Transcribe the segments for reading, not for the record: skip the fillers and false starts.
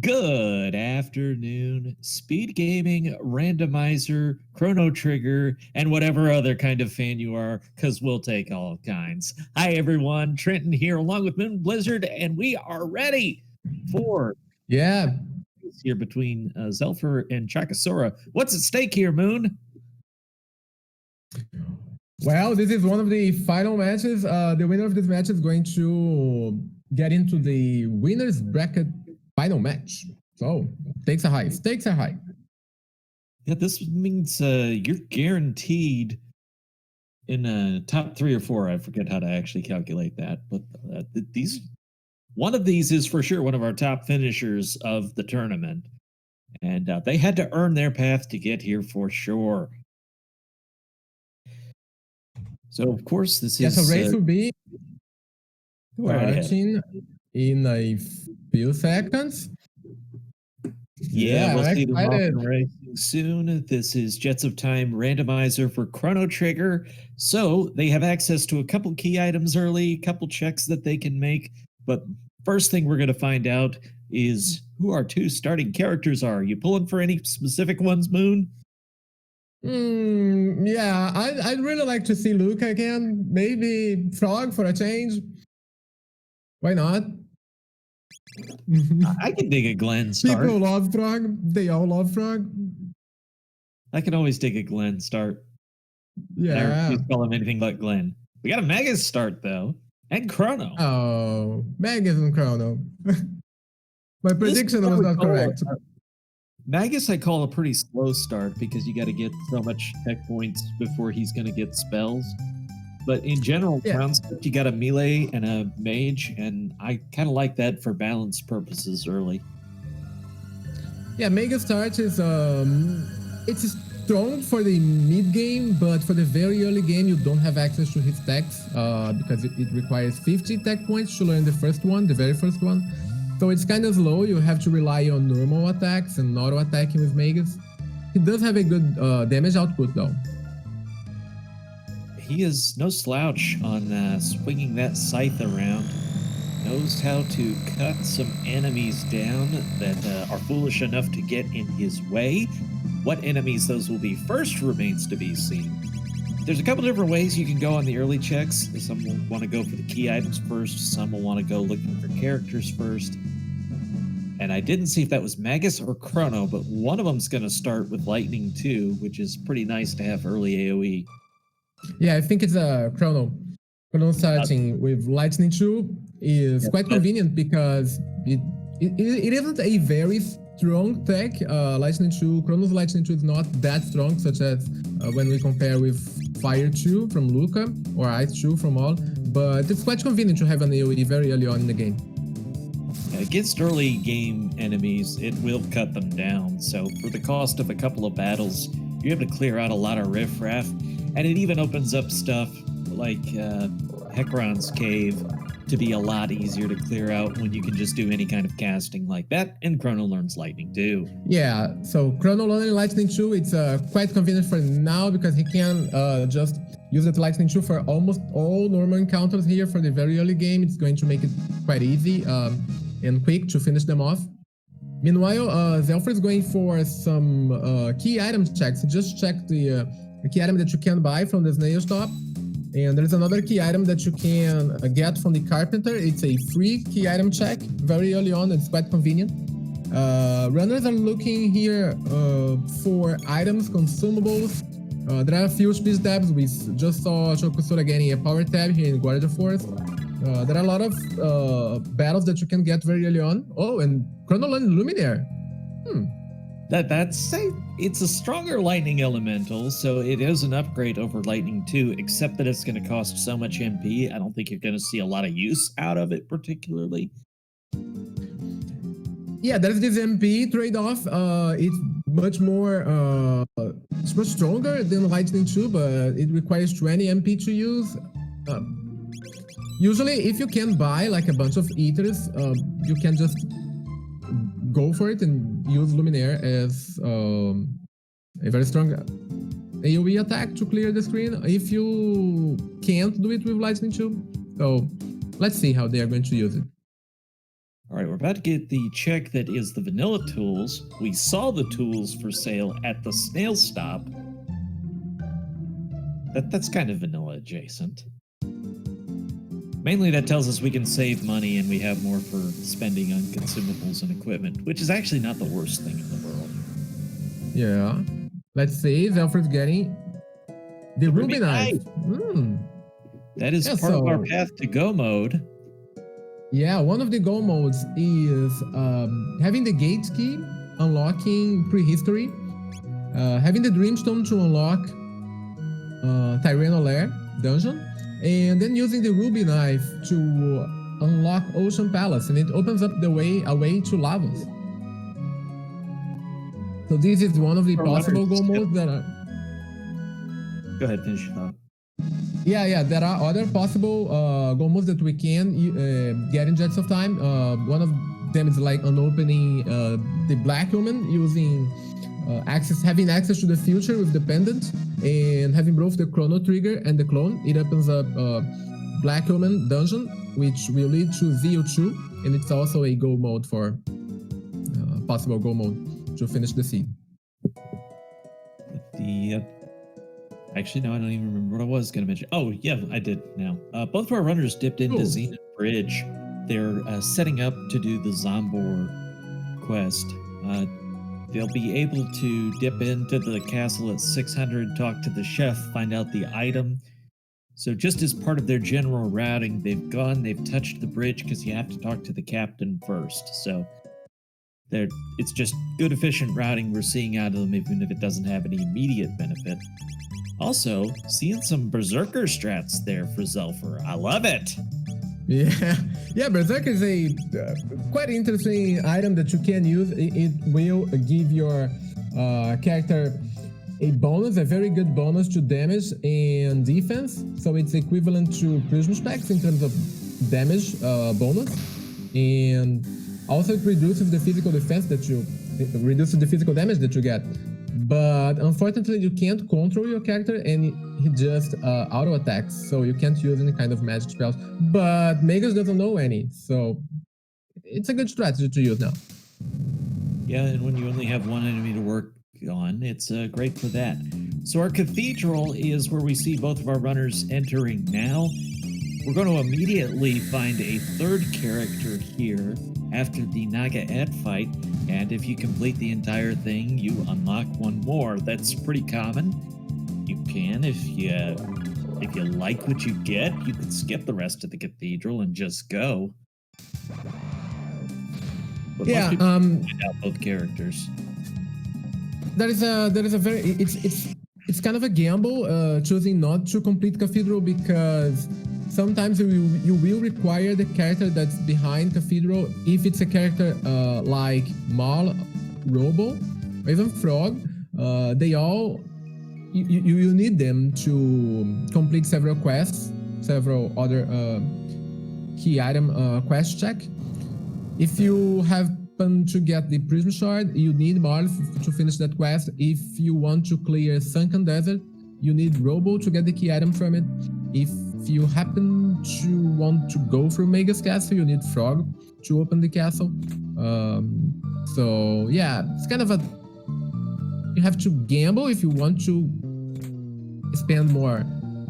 Good afternoon, Speed Gaming, Randomizer, Chrono Trigger, and whatever other kind of fan you are, because we'll take all kinds. Hi, everyone. Trenton here, along with Moon Blizzard, and we are ready for Yeah. here between Xelpher and Chocosura. What's at stake here, Moon? Well, this is one of the final matches. The winner of this match is going to get into the winner's bracket final match. So, stakes are high. Stakes are high. Yeah, this means you're guaranteed in top 3 or 4. I forget how to actually calculate that, but one of these is for sure one of our top finishers of the tournament, and they had to earn their path to get here for sure. So, of course, this is... So race will be starting in a few seconds. Yeah, we'll see them off and racing soon. This is Jets of Time randomizer for Chrono Trigger. So they have access to a couple key items early, a couple checks that they can make. But first thing we're going to find out is who our 2 starting characters are. You pulling for any specific ones, Moon? Yeah, I'd really like to see Luca again. Maybe Frog for a change. Why not? I can dig a Glenn start. People love Frog. They all love Frog. I can always dig a Glenn start. Yeah. I refuse to call him anything but Glenn. We got a Magus start, though. And Chrono. Oh, Magus and Chrono. My prediction was not correct. Magus I call a pretty slow start because you got to get so much tech points before he's going to get spells. But in general, you got a melee and a mage, and I kind of like that for balance purposes early. Yeah, Mega Start is it's strong for the mid game, but for the very early game, you don't have access to his techs because it requires 50 tech points to learn the first one, the very first one. So it's kind of slow. You have to rely on normal attacks and auto attacking with Magus. He does have a good damage output though. He is no slouch on swinging that scythe around. Knows how to cut some enemies down that are foolish enough to get in his way. What enemies those will be first remains to be seen. There's a couple different ways you can go on the early checks. Some will want to go for the key items first. Some will want to go looking for characters first. And I didn't see if that was Magus or Chrono, but one of them's going to start with Lightning too, which is pretty nice to have early AoE. Yeah, I think it's a Chrono. Chrono starting with Lightning 2 is quite convenient because it isn't a very strong tech. Lightning 2, Chrono's Lightning 2 is not that strong, such as when we compare with Fire 2 from Luca or Ice 2 from All, but it's quite convenient to have an AoE very early on in the game. Against early game enemies, it will cut them down, so for the cost of a couple of battles, you're able to clear out a lot of riffraff. And it even opens up stuff like Hecaron's Cave to be a lot easier to clear out when you can just do any kind of casting like that, and Chrono learns Lightning too. Yeah, so Chrono learning Lightning 2, it's quite convenient for now because he can just use that Lightning 2 for almost all normal encounters here for the very early game. It's going to make it quite easy and quick to finish them off. Meanwhile, Xelpher is going for some key item checks. Just check the key item that you can buy from the snail shop, and there's another key item that you can get from the carpenter. It's a free key item check very early on. It's quite convenient. Runners are looking here for items, consumables. There are a few speed tabs. We just saw Chocosura getting a power tab here in Guardia Forest. There are a lot of battles that you can get very early on. Oh, and Chrono learned Luminaire. It's a stronger Lightning Elemental, so it is an upgrade over Lightning 2, except that it's going to cost so much MP. I don't think you're going to see a lot of use out of it particularly. Yeah, there's this MP trade-off. It's much more, it's much stronger than Lightning 2, but it requires 20 MP to use. Usually, if you can buy like a bunch of ethers, you can just go for it and use Luminaire as a very strong AoE attack to clear the screen if you can't do it with Lightning 2. So let's see how they are going to use it. All right, we're about to get the check that is the vanilla tools. We saw the tools for sale at the snail stop. That's kind of vanilla adjacent. Mainly that tells us we can save money and we have more for spending on consumables and equipment, which is actually not the worst thing in the world. Yeah. Let's see. Xelpher's getting the ruby knife. That is part of our path to go mode. Yeah, one of the go modes is having the gate key, unlocking prehistory, having the dreamstone to unlock Tyrannal Lair dungeon, and then using the ruby knife to unlock Ocean Palace, and it opens up the way to Lavos. So this is one of the possible go modes that are... Go ahead, finish your thought. Yeah, there are other possible go modes that we can get in Jets of Time. One of them is like unopening the Black Human using having access to the future with the pendant, and having both the Chrono trigger and the clone. It opens up Black Human dungeon, which will lead to ZO2, and it's also a go mode for possible go mode to finish the seed. Actually, no, I don't even remember what I was going to mention. Oh, yeah, I did now. Both of our runners dipped into Zenith Bridge. They're setting up to do the Zombor quest. They'll be able to dip into the castle at 600, talk to the chef, find out the item. So just as part of their general routing, they've touched the bridge because you have to talk to the captain first. So it's just good, efficient routing we're seeing out of them, even if it doesn't have any immediate benefit. Also, seeing some Berserker strats there for Xelpher. I love it. Yeah, Berserker is a quite interesting item that you can use. It will give your character a bonus, a very good bonus to damage and defense. So it's equivalent to Prism specs in terms of damage bonus, and also it reduces the physical reduces the physical damage that you get. But unfortunately, you can't control your character, and he just auto attacks, so you can't use any kind of magic spells. But Magus doesn't know any, so it's a good strategy to use now. Yeah, and when you only have one enemy to work on, it's great for that. So our cathedral is where we see both of our runners entering now. We're going to immediately find a third character here after the Naga Ed fight, and if you complete the entire thing, you unlock one more. That's pretty common. You can, if you like what you get, you can skip the rest of the cathedral and just go. But yeah, find out both characters. There is a very it's kind of a gamble choosing not to complete cathedral, because sometimes you will require the character that's behind cathedral. If it's a character like Mal, Robo, or even Frog, they all you need them to complete several quests, several other key item quest check. If you happen to get the Prism Shard, you need Marl to finish that quest. If you want to clear Sunken Desert, you need Robo to get the key item from it. If you happen to want to go through Magus Castle, you need Frog to open the castle. So yeah, it's kind of you have to gamble if you want to spend more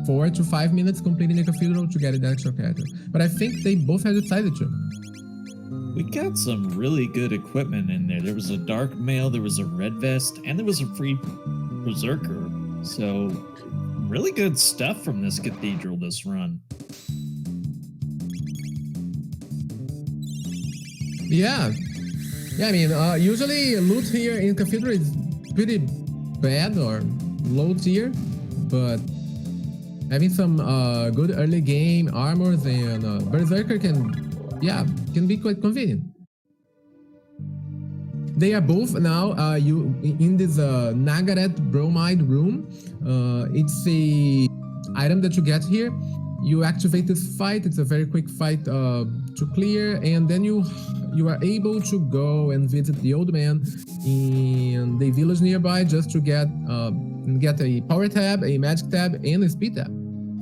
4 to 5 minutes completing the cathedral to get an extra character. But I think they both have decided to. We got some really good equipment in there. There was a dark mail, there was a red vest, and there was a free berserker. So really good stuff from this cathedral this run. Yeah, I mean, usually loot here in cathedral is pretty bad or low tier, but having some good early game armors and berserker can be quite convenient. They are both now in this Nagaret bromide room. It's a item that you get here. You activate this fight. It's a very quick fight to clear, and then you are able to go and visit the old man in the village nearby just to get a power tab, a magic tab, and a speed tab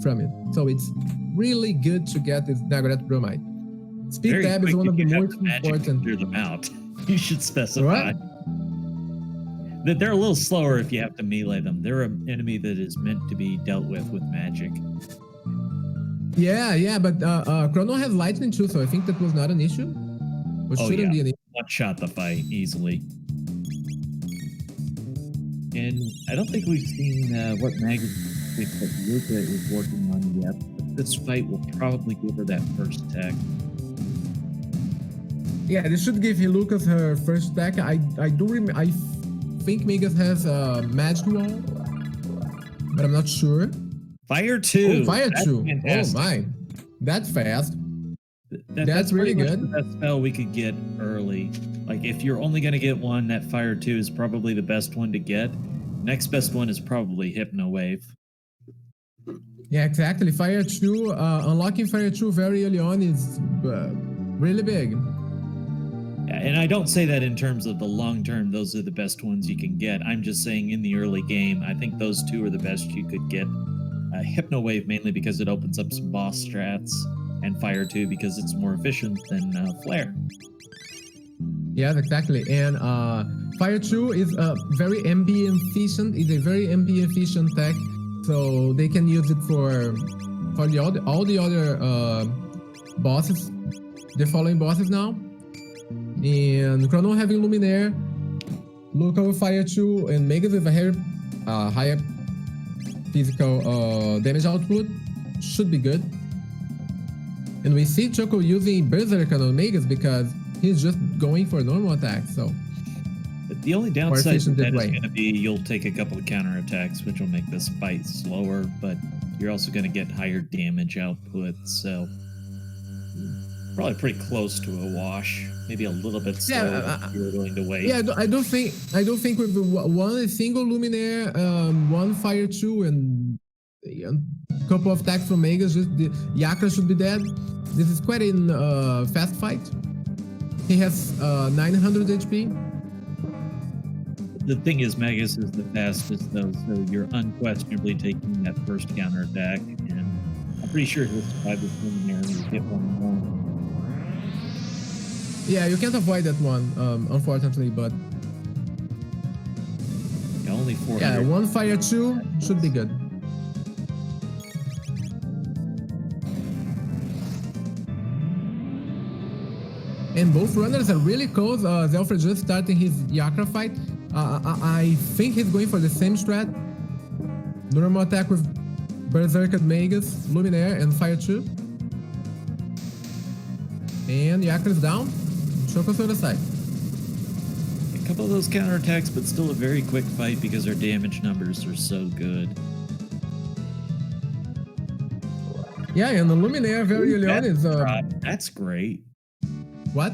from it. So it's really good to get this Nagaret bromide. Speed Very tab is quick one if of the you have most the magic to important. clear them out. You should specify. What? That they're a little slower if you have to melee them. They're an enemy that is meant to be dealt with magic. Yeah, but Chrono has lightning too, so I think that was not an issue. Or shouldn't be an issue. One shot the fight easily. And I don't think we've seen what magazine that Luca is working on yet. But this fight will probably give her that first attack. Yeah, this should give Lucas her first attack. I think Megas has a magic wall, but I'm not sure. Fire 2. Oh, Fire 2. Fantastic. Oh my, that's fast. That's pretty really much good. The best spell we could get early. Like if you're only going to get one, that Fire 2 is probably the best one to get. Next best one is probably Hypno Wave. Yeah, exactly. Fire 2, unlocking Fire 2 very early on is really big. Yeah, and I don't say that in terms of the long term, those are the best ones you can get. I'm just saying in the early game, I think those two are the best you could get. Hypno Wave mainly because it opens up some boss strats, and Fire 2 because it's more efficient than Flare. Yes, exactly. And Fire 2 is very MP efficient. It's a very MP efficient tech, so they can use it for all the other bosses, the following bosses now. And Chrono having Luminaire, Luca with Fire 2, and Megas with a higher physical damage output should be good. And we see Choco using Berserker on Megas because he's just going for normal attacks. So the only downside to that is way. going to be you'll take a couple of counter attacks, which will make this fight slower, but you're also going to get higher damage output. So probably pretty close to a wash. Maybe a little bit slower if you're willing to wait. Yeah, I don't think with one single Luminaire, one Fire 2, and a couple of attacks from Megas, just the Yakra should be dead. This is quite a fast fight. He has 900 HP. The thing is, Magus is the fastest, though, so you're unquestionably taking that first counter attack, and I'm pretty sure he'll survive this Luminaire and he'll get one more. Yeah, you can't avoid that one, unfortunately, but yeah, only 400. Yeah, one Fire 2 should be good. And both runners are really close. Xelpher just starting his Yakra fight. I think he's going for the same strat. Normal attack with Berserker, Magus, Luminaire, and Fire 2. And Yakra is down. Chocosura side. A couple of those counterattacks, but still a very quick fight because our damage numbers are so good. Yeah, and the Luminaire very early on is... That's great. What?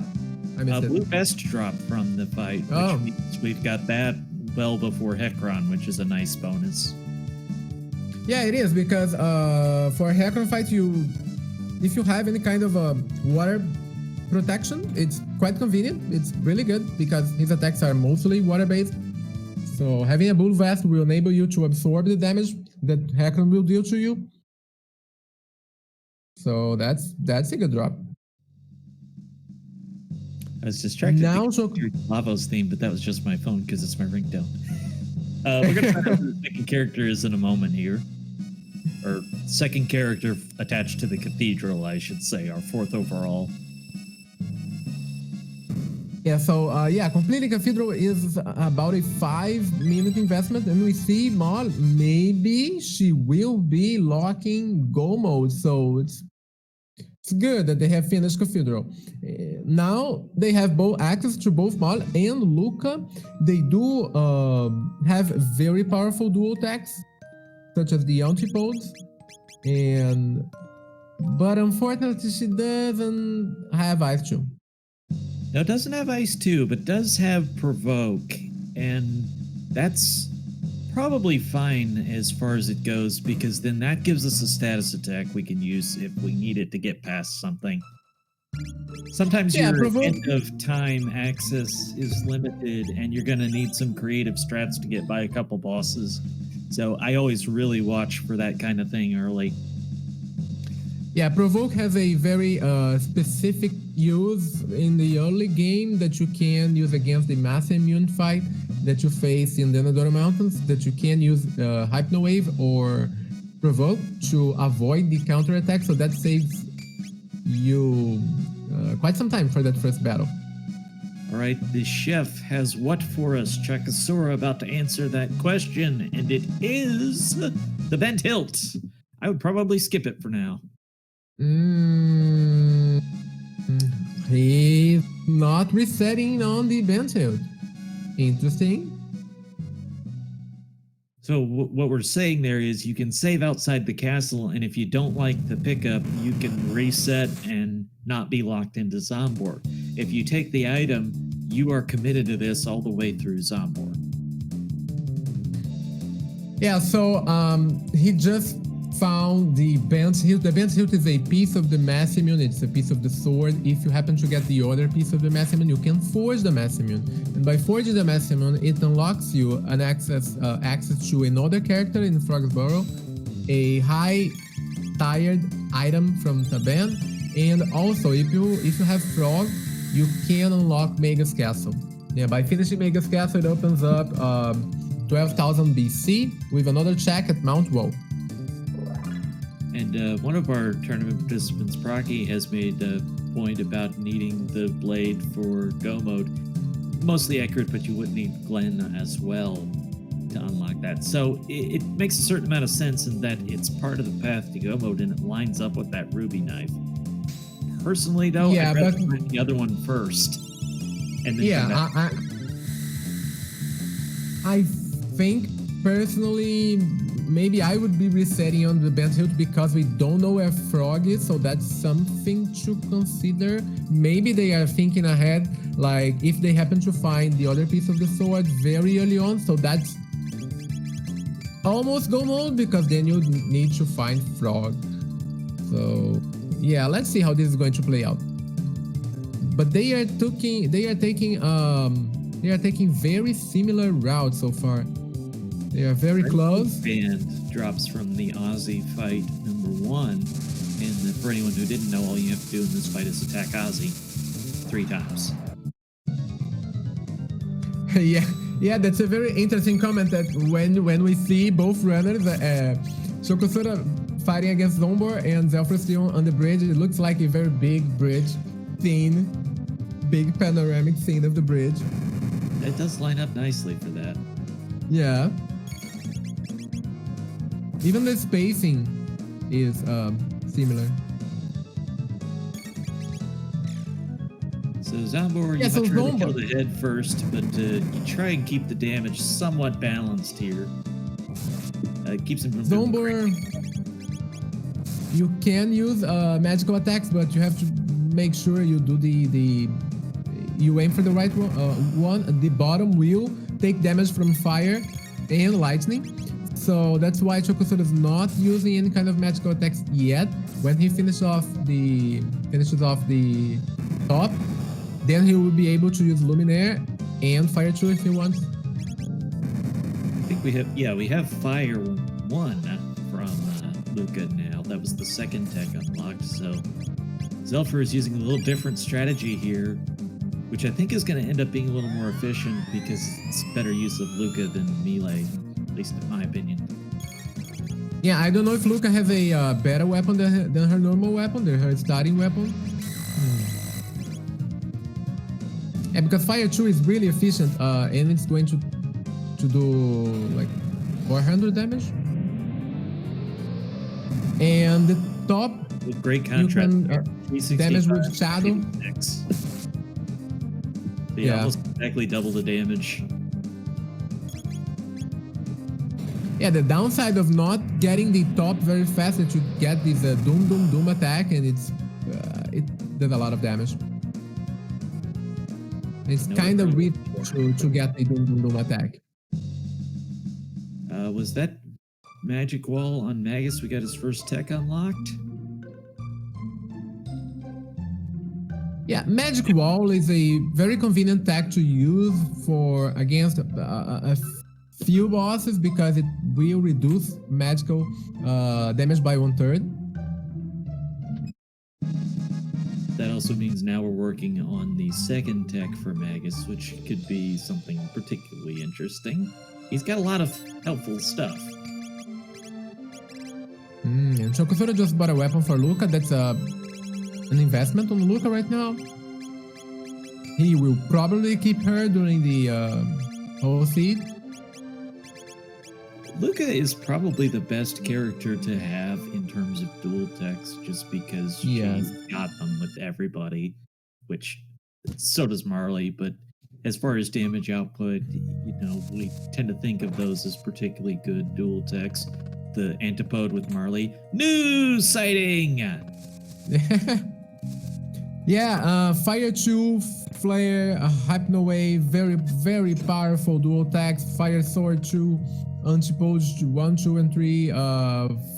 I missed it. Blue Vest drop from the fight, which means we've got that well before Hekron, which is a nice bonus. Yeah, it is, because for Hekron fight, if you have any kind of water protection, it's quite convenient. It's really good because his attacks are mostly water-based. So having a Blue Vest will enable you to absorb the damage that Hekron will deal to you. So that's a good drop. I was distracted now, by Lavo's theme, but that was just my phone because it's my ringtone. We're going to find out who the second character is in a moment here. Or second character attached to the cathedral, I should say, our fourth overall. Yeah, so completing Cathedral is about a 5-minute investment, and we see Maul, maybe she will be locking Go mode, so it's good that they have finished Cathedral. Now they have both access to both Maul and Luca. They do have very powerful dual attacks, such as the Antipodes, but unfortunately she doesn't have Ice 2. Now, it doesn't have Ice 2, but does have Provoke, and that's probably fine as far as it goes, because then that gives us a status attack we can use if we need it to get past something. Sometimes your end of time access is limited, and you're going to need some creative strats to get by a couple bosses. So I always really watch for that kind of thing early. Yeah, Provoke has a very specific use in the early game that you can use against the mass immune fight that you face in the Anadora Mountains, that you can use Hypno Wave or Provoke to avoid the counter attack, so that saves you quite some time for that first battle. All right, the chef has what for us? Chocosura about to answer that question, and it is the bent hilt. I would probably skip it for now. He's not resetting on the bent hilt. Interesting. So what we're saying there is you can save outside the castle, and if you don't like the pickup, you can reset and not be locked into Zombor. If you take the item, you are committed to this all the way through Zombor. Yeah, so he just found the bent hilt. The bent hilt is a piece of the mass immune. It's a piece of the sword. If you happen to get the other piece of the mass immune, you can forge the mass immune. And by forging the mass immune, it unlocks you an access to another character in Frog's Burrow, a high tired item from Taban, and also if you have Frog, you can unlock Mega's Castle. Yeah, by finishing Mega's Castle, it opens up 12,000 BC with another check at Mount Woe. And one of our tournament participants, Procky, has made a point about needing the blade for Go mode. Mostly accurate, but you would need Glenn as well to unlock that. So it makes a certain amount of sense in that it's part of the path to Go mode, and it lines up with that ruby knife. Personally, though, yeah, I'd rather find the other one first. And then yeah, I think personally, maybe I would be resetting on the bent hilt because we don't know where Frog is, so that's something to consider. Maybe they are thinking ahead, like if they happen to find the other piece of the sword very early on, so that's almost Go mode because then you need to find Frog. So yeah, let's see how this is going to play out. But they are taking very similar routes so far. They are very close. Band drops from the Ozzy fight #1, and for anyone who didn't know, all you have to do in this fight is attack Ozzy 3 times. yeah, that's a very interesting comment. That when we see both runners, Chocosura fighting against Zombor and Xelpher still on the bridge, it looks like a very big bridge scene, big panoramic scene of the bridge. It does line up nicely for that. Yeah. Even the spacing is similar. So Zombor, you much rather kill the head first, but you try and keep the damage somewhat balanced here. Keeps him from Zombor, you can use magical attacks, but you have to make sure you do you aim for the right one. The bottom will take damage from fire and lightning. So that's why Chocosura is not using any kind of magical attacks yet. When he finishes off the top, then he will be able to use Luminaire and Fire 2 if he wants. I think we have Fire 1 from Luca now. That was the second tech unlocked. So Xelpher is using a little different strategy here, which I think is going to end up being a little more efficient because it's better use of Luca than melee, at least in my opinion. Yeah, I don't know if Luca has a better weapon than her normal weapon, than her starting weapon. Yeah, because Fire 2 is really efficient, and it's going to do like 400 damage. And the top, with great contrast, you can damage with Shadow. Yeah, almost exactly double the damage. Yeah, the downside of not getting the top very fast is that you get this Doom attack, and it does a lot of damage. It's kind of weird to get the Doom attack. Was that magic wall on Magus? We got his first tech unlocked. Yeah, magic wall is a very convenient tech to use for against a few bosses because it will reduce magical damage by 1/3. also means now we're working on the second tech for Magus, which could be something particularly interesting. He's got a lot of helpful stuff. And Chocosura just bought a weapon for Luca. That's an investment on Luca right now. He will probably keep her during the whole seed. Luca is probably the best character to have in terms of dual techs, just because she's got them with everybody, which so does Marley. But as far as damage output, you know, we tend to think of those as particularly good dual techs. The antipode with Marley, news sighting. Yeah, Fire 2, Flare, Hypno Wave, very, very powerful dual attacks. Fire Sword 2, Antipode 1, 2, and 3,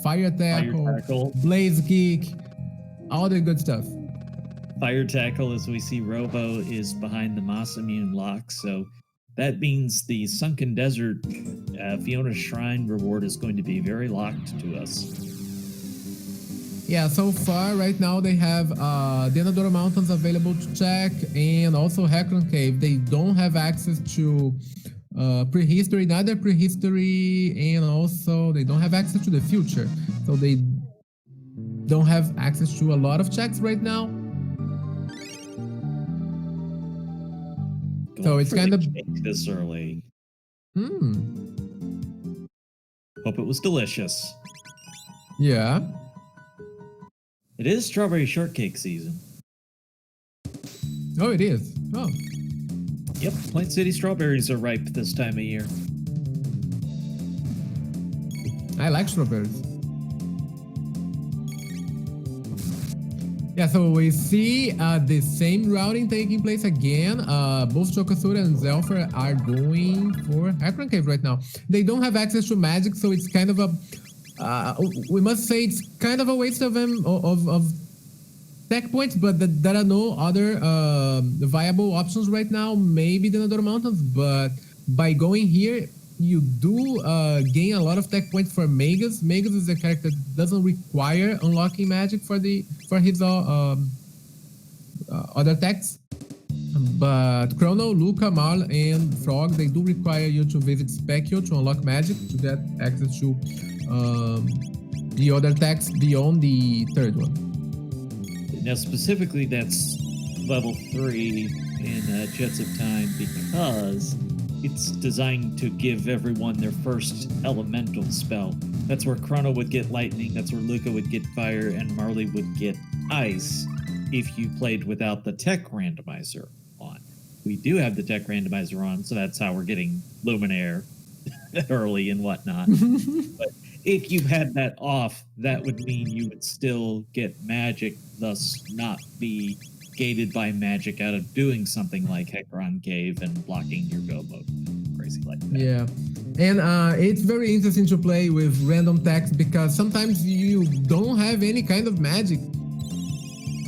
Fire Tackle, Blaze Kick, all the good stuff. Fire Tackle, as we see Robo, is behind the Moss Immune lock, so that means the Sunken Desert Fiona's Shrine reward is going to be very locked to us. Yeah, so far, right now, they have Denadora Mountains available to check, and also Hecarim Cave. They don't have access to prehistory, neither prehistory, and also they don't have access to the future. So they don't have access to a lot of checks right now. So it's kind of this early. Hope it was delicious. Yeah. It is strawberry shortcake season. Oh, it is. Oh. Yep, Plant City strawberries are ripe this time of year. I like strawberries. Yeah, so we see the same routing taking place again. Both Chocosura and Xelpher are going for Hecarim Cave right now. They don't have access to magic, so it's kind of a... we must say it's kind of a waste of them of tech points, but there are no other viable options right now. Maybe the Denadora Mountains, but by going here, you do gain a lot of tech points for Magus. Magus is a character that doesn't require unlocking magic for his other techs. But Chrono, Luca, Marl, and Frog, they do require you to visit Specchio to unlock magic to get access to the other techs beyond the third one. Now, specifically, that's level 3 in Jets of Time because it's designed to give everyone their first elemental spell. That's where Chrono would get lightning, that's where Luca would get fire, and Marley would get ice if you played without the tech randomizer on. We do have the tech randomizer on, so that's how we're getting Luminaire early and whatnot. But if you had that off, that would mean you would still get magic, thus not be gated by magic out of doing something like Hecarim Cave and blocking your go mode. Crazy like that. Yeah. And it's very interesting to play with random techs because sometimes you don't have any kind of magic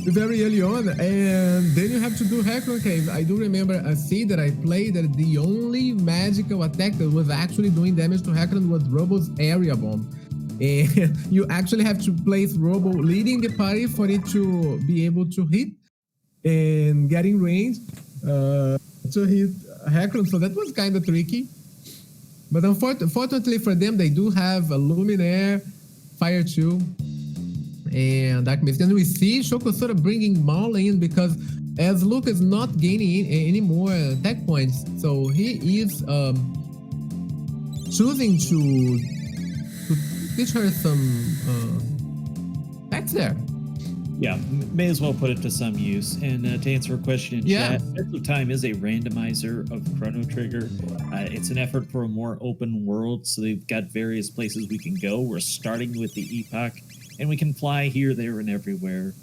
very early on, and then you have to do Hecarim Cave. I do remember a seed that I played that the only magical attack that was actually doing damage to Hecarim was Robo's area bomb. And you actually have to place Robo leading the party for it to be able to hit and get in range to hit Hecarim. So that was kind of tricky. But unfortunately for them, they do have a Luminaire, Fire 2, and Dark Mist. And we see Chocosura bringing Maul in because as Luke is not gaining any more tech points, so he is choosing to teach her some techs there. Yeah, may as well put it to some use. And to answer a question in chat, Jets of Time is a randomizer of Chrono Trigger. It's an effort for a more open world, so they've got various places we can go. We're starting with the Epoch, and we can fly here, there, and everywhere.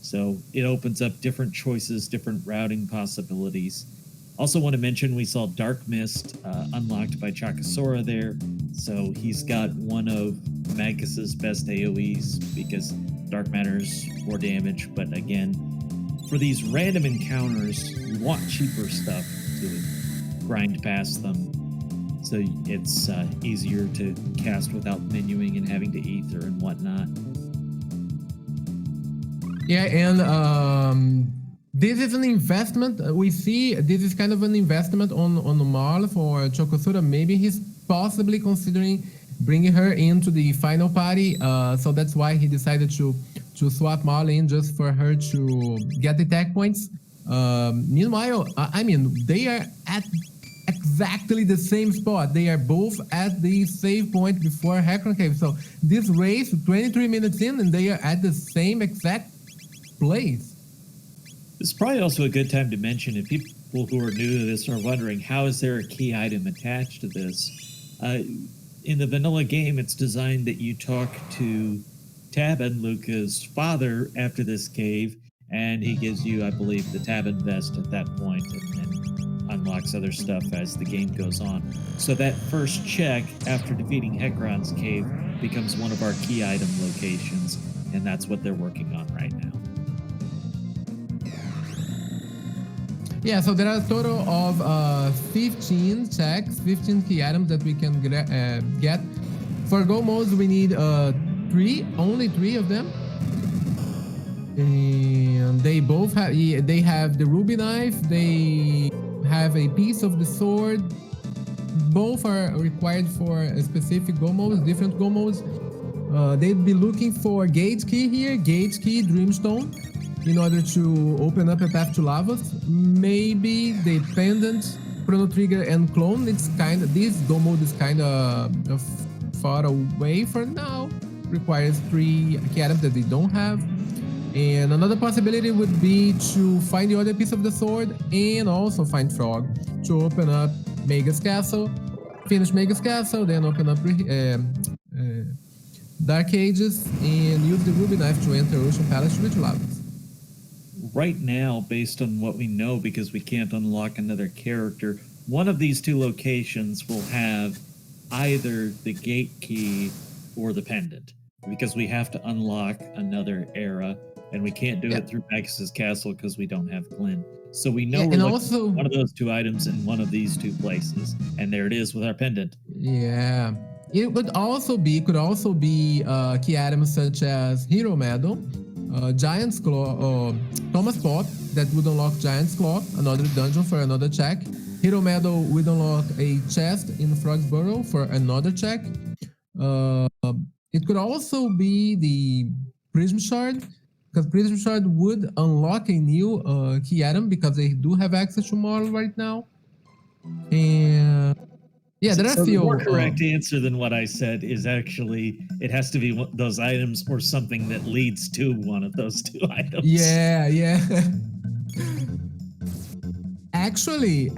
So it opens up different choices, different routing possibilities. Also want to mention we saw Dark Mist unlocked by Chocosura there. So he's got one of Magus's best AoEs because Dark Matter's more damage. But again, for these random encounters, you want cheaper stuff to grind past them. So it's easier to cast without menuing and having to ether and whatnot. Yeah, and This is an investment. We see this is kind of an investment on Marl for Chocosura. Maybe he's possibly considering bringing her into the final party. So that's why he decided to swap Marl in just for her to get the tech points. Meanwhile, I mean, they are at exactly the same spot. They are both at the save point before Hecarim Cave. So this race, 23 minutes in, and they are at the same exact place. It's probably also a good time to mention if people who are new to this are wondering how is there a key item attached to this. In the vanilla game, it's designed that you talk to Tabin, Luca's father, after this cave, and he gives you, I believe, the Tabin vest at that point, and unlocks other stuff as the game goes on. So that first check after defeating Hecarim's cave becomes one of our key item locations, and that's what they're working on right now. Yeah, so there are a total of 15 checks, 15 key items that we can get. For go modes, we need only three of them. And they both have, they have the ruby knife, they have a piece of the sword. Both are required for specific go modes, different go modes. They'd be looking for gate key here, gate key, dreamstone, in order to open up a path to Lavos. Maybe the pendant, Chrono Trigger, and clone. It's this go mode is kind of far away for now. Requires 3 key items that they don't have. And another possibility would be to find the other piece of the sword and also find Frog to open up Mega's Castle, finish Mega's Castle, then open up Dark Ages and use the ruby knife to enter Ocean Palace to reach Lavos. Right now, based on what we know, because we can't unlock another character, one of these two locations will have either the gate key or the pendant, because we have to unlock another era, and we can't do it through Max's Castle because we don't have Glenn. So we know we're looking for one of those two items in one of these two places, and there it is with our pendant. Yeah, it could also be key items such as Hero Medal, Giant's Claw, or Thomas Pot that would unlock Giant's Claw, another dungeon for another check. Hero Medal would unlock a chest in Frog's Burrow for another check. It could also be the Prism Shard, because Prism Shard would unlock a new key item because they do have access to Marl right now. And yeah, there are a few. The more correct answer than what I said is actually it has to be those items or something that leads to one of those two items. Yeah. Actually,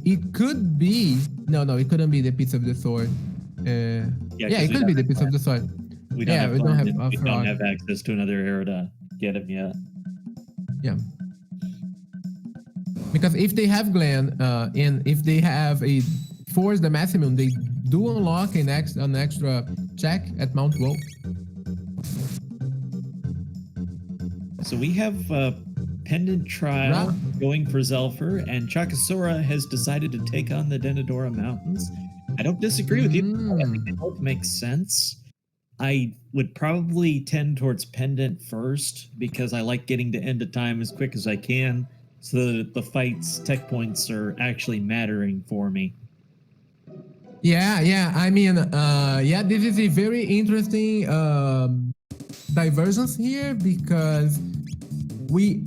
it could be. No, it couldn't be the piece of the sword. It could be the piece of the sword. We don't have access to another era to get him yet. Yeah. Because if they have Glenn, and if they have a Force the Maximum, they do unlock an extra check at Mount Woe. So we have Pendant Trial going for Xelpher, and Chocosura has decided to take on the Denadora Mountains. I don't disagree with you. I think they both make sense. I would probably tend towards Pendant first because I like getting to end of time as quick as I can so that the fight's tech points are actually mattering for me. Yeah. I mean, this is a very interesting divergence here because we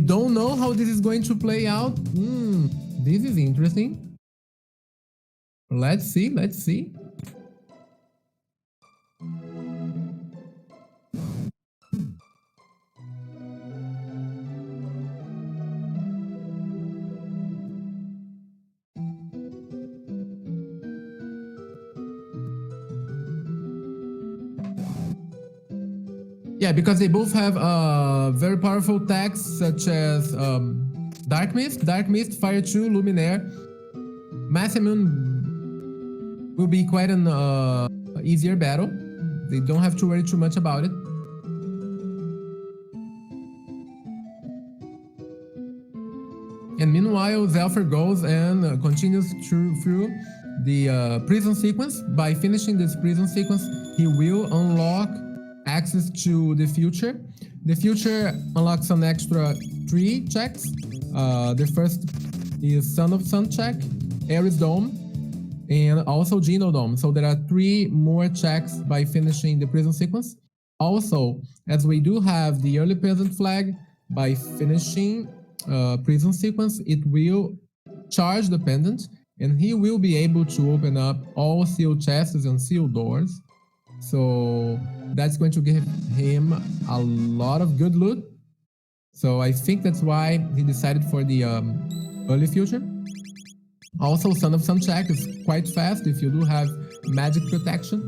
don't know how this is going to play out. This is interesting. Let's see. Yeah, because they both have very powerful tags such as Dark Mist, Fire 2, Luminaire. Maximum will be quite an easier battle. They don't have to worry too much about it. And meanwhile, Xelpher goes and continues through the prison sequence. By finishing this prison sequence, he will unlock access to the future. The future unlocks an extra 3 checks. The first is Son of Sun check, Ares Dome, and also Geno Dome. So there are 3 more checks by finishing the prison sequence. Also, as we do have the early peasant flag, by finishing prison sequence, it will charge the pendant, and he will be able to open up all sealed chests and sealed doors. So that's going to give him a lot of good loot. So I think that's why he decided for the early future. Also, Son of Sun check is quite fast if you do have magic protection.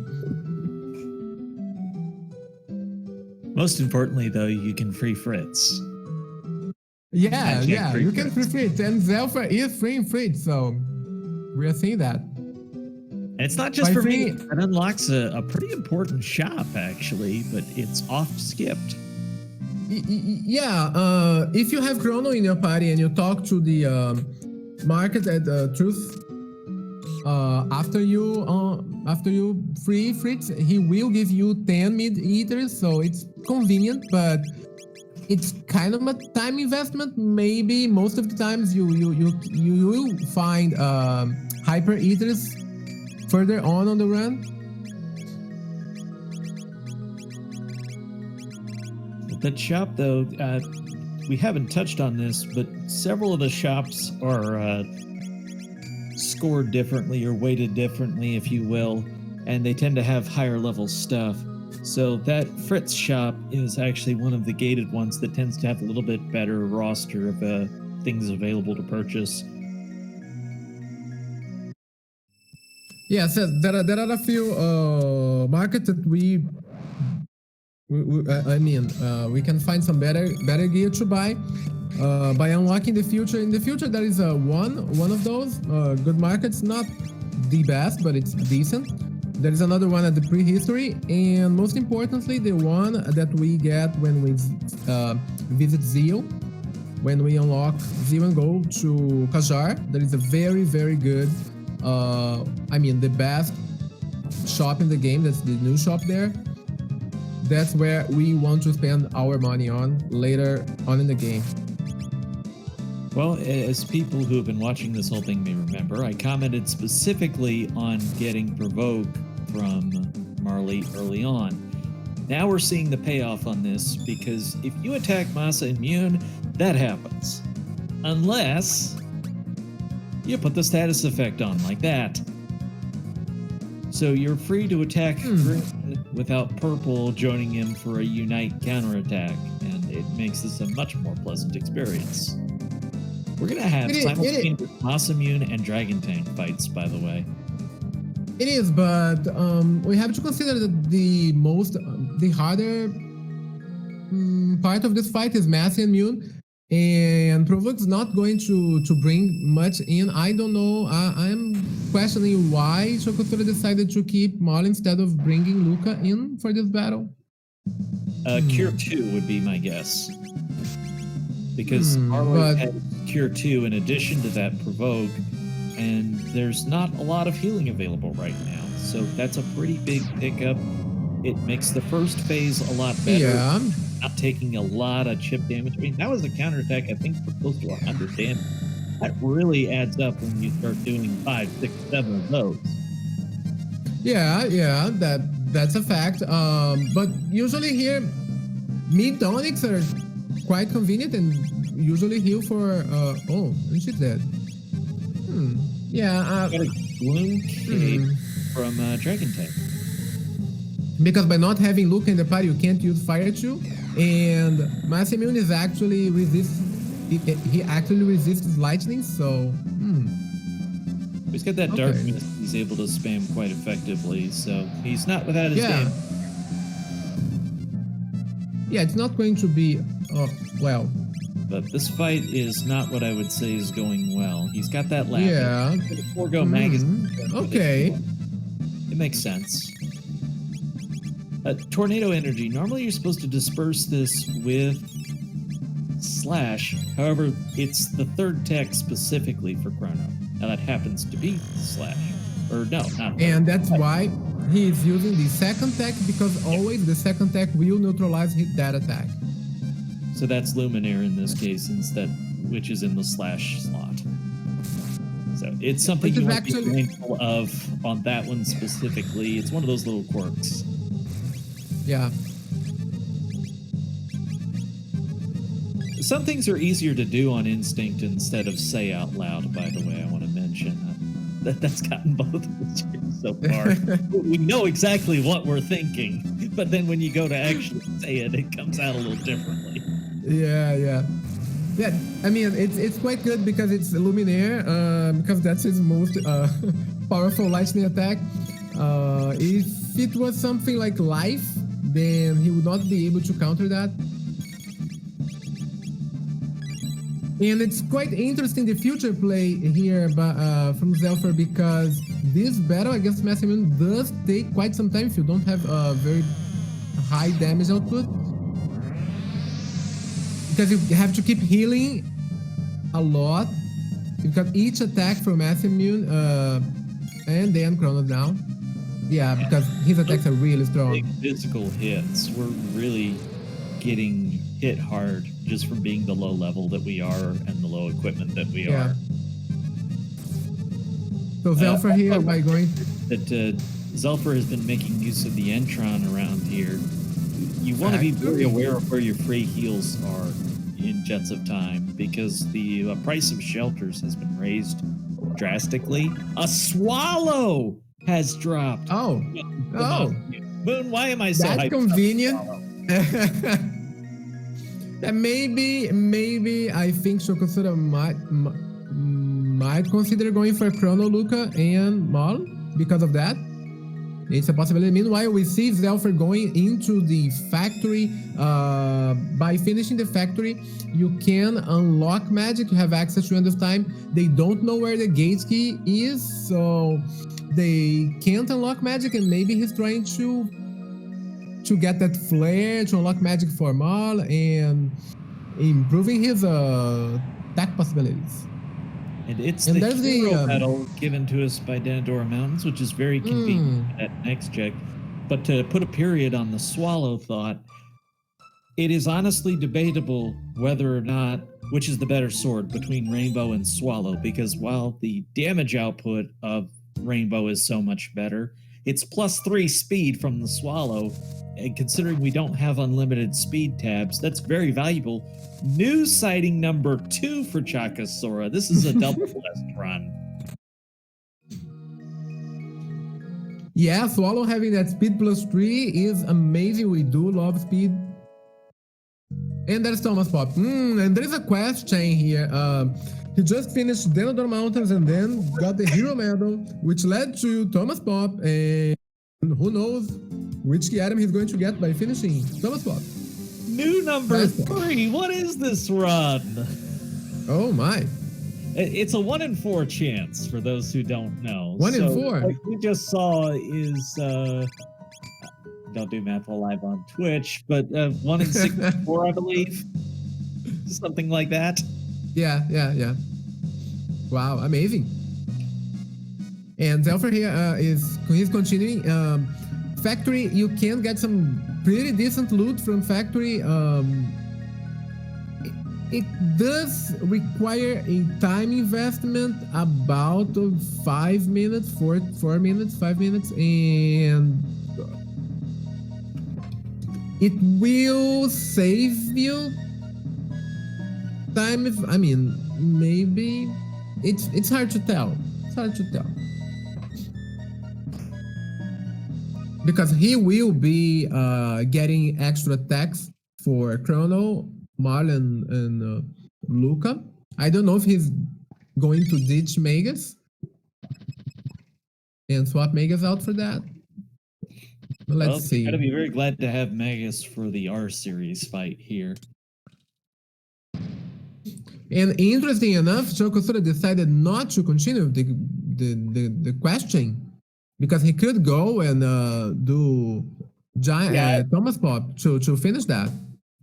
Most importantly, though, you can free Fritz. Yeah, you can free Fritz, and Xelpher is freeing Fritz, so we are seeing that. And it's not just for me. It unlocks a pretty important shop, actually, but it's off-skipped. Yeah, if you have Chrono in your party and you talk to the market at Truth, after you free Fritz, he will give you 10 mid-eaters, so it's convenient, but it's kind of a time investment. Maybe most of the times you will find hyper eaters further on the run. That shop, though, we haven't touched on this, but several of the shops are scored differently or weighted differently, if you will, and they tend to have higher level stuff. So that Fritz shop is actually one of the gated ones that tends to have a little bit better roster of things available to purchase. Yeah, so there are a few markets that we can find some better gear to buy by unlocking the future. In the future, there is one of those good markets, not the best, but it's decent. There is another one at the prehistory, and most importantly, the one that we get when we visit Zeal. When we unlock Zeal and go to Kajar, there is a very, very good, the best shop in the game. That's the new shop there. That's where we want to spend our money on later on in the game. Well, as people who have been watching this whole thing may remember, I commented specifically on getting Provoke from Marley early on. Now we're seeing the payoff on this, because if you attack Masa immune, that happens. Unless you put the status effect on like that. So you're free to attack Green without Purple joining him for a Unite counterattack, and it makes this a much more pleasant experience. We're going to have simultaneous Masamune and Dragon Tank fights, by the way. It is, but we have to consider that the harder part of this fight is Massy and Mune, and Provoke's not going to bring much in. I don't know. I'm questioning why Chocosura decided to keep Molly instead of bringing Luca in for this battle. Cure 2 would be my guess. Because Marley had Cure 2 in addition to that Provoke, and there's not a lot of healing available right now. So that's a pretty big pickup. It makes the first phase a lot better. Yeah. Not taking a lot of chip damage. I mean, that was a counterattack, I think, for close to 100 damage. That really adds up when you start doing 5, 6, 7 of those. Yeah, that's a fact. But usually here, mid tonics are quite convenient and usually heal for and she's dead. Yeah. Got a Gloom Cape from Dragon Tank. Because by not having Luca in the party, you can't use Fire 2, and Masamune is actually he actually resists lightning, so He's got that darkness he's able to spam quite effectively, so he's not without his damage. Yeah, it's not going to be well. But this fight is not what I would say is going well. He's got that lap. Yeah. Forgo magazine. Okay. It makes sense. Tornado energy. Normally you're supposed to disperse this with Slash. However, it's the third tech specifically for Chrono. Now that happens to be Slash. Or no, not. And that's why he is using the second tech because always the second tech will neutralize that attack. So that's Luminaire in this case instead, which is in the slash slot. So it's something you want to be mindful of on that one specifically. It's one of those little quirks. Yeah. Some things are easier to do on instinct instead of say out loud, by the way. I want to mention that's gotten both of us here so far. We know exactly what we're thinking, but then when you go to actually say it, it comes out a little differently. Yeah. I mean, it's quite good because it's Luminaire, because that's his most powerful lightning attack. If it was something like Life, then he would not be able to counter that. And it's quite interesting the future play here from Xelpher, because this battle against Massimin does take quite some time if you don't have a very high damage output. Because you have to keep healing a lot. You've got each attack from Massimin, and then Chrono down. Yeah, because his attacks are really strong. Big physical hits. We're really getting hit hard just from being the low level that we are and the low equipment that we are. So Xelpher here by going... That Xelpher has been making use of the Entron around here. You want to be very aware of where your free heals are in Jets of Time, because the price of shelters has been raised drastically. A swallow has dropped. Oh. Moon, why am I so hyped? That's convenient. And maybe I think Chocosura might consider going for Chrono, Luca, and Mal because of that. It's a possibility. Meanwhile, we see Xelpher going into the factory. By finishing the factory, you can unlock magic. You have access to End of Time. They don't know where the gate key is, so they can't unlock magic, and maybe he's trying to get that flare to unlock magic for Mal and improving his attack possibilities. And it's the hero medal given to us by Denadora Mountains, which is very convenient for that next check. But to put a period on the Swallow thought, it is honestly debatable whether or not which is the better sword between Rainbow and Swallow, because while the damage output of Rainbow is so much better, it's +3 speed from the Swallow, and considering we don't have unlimited speed tabs, that's very valuable. News sighting number 2 for Chocosura. This is a double blessed run. Yeah, Swallow having that speed +3 is amazing. We do love speed. And there's Thomas Pop. And there's a quest chain here. He just finished Denador Mountains and then got the hero medal, which led to Thomas Pop, and who knows which key item he's going to get by finishing Thomas Pop. New number 3. What is this run? Oh my. It's a 1 in 4 chance for those who don't know. 1 in 4. What we just saw is don't do math while live on Twitch, but 1 in 64, I believe. Something like that. Yeah. Wow, amazing. And Xelpher here he's continuing. Factory, you can get some pretty decent loot from Factory. It does require a time investment about 5 minutes, 4 minutes, 5 minutes, and it will save you time. I mean, maybe it's hard to tell. It's hard to tell. Because he will be getting extra attacks for Chrono, Marl, and Luca. I don't know if he's going to ditch Magus and swap Magus out for that. Let's see. Gotta be very glad to have Magus for the R series fight here. And interesting enough, Chocosura decided not to continue the question. Because he could go and do Thomas Pop to finish that.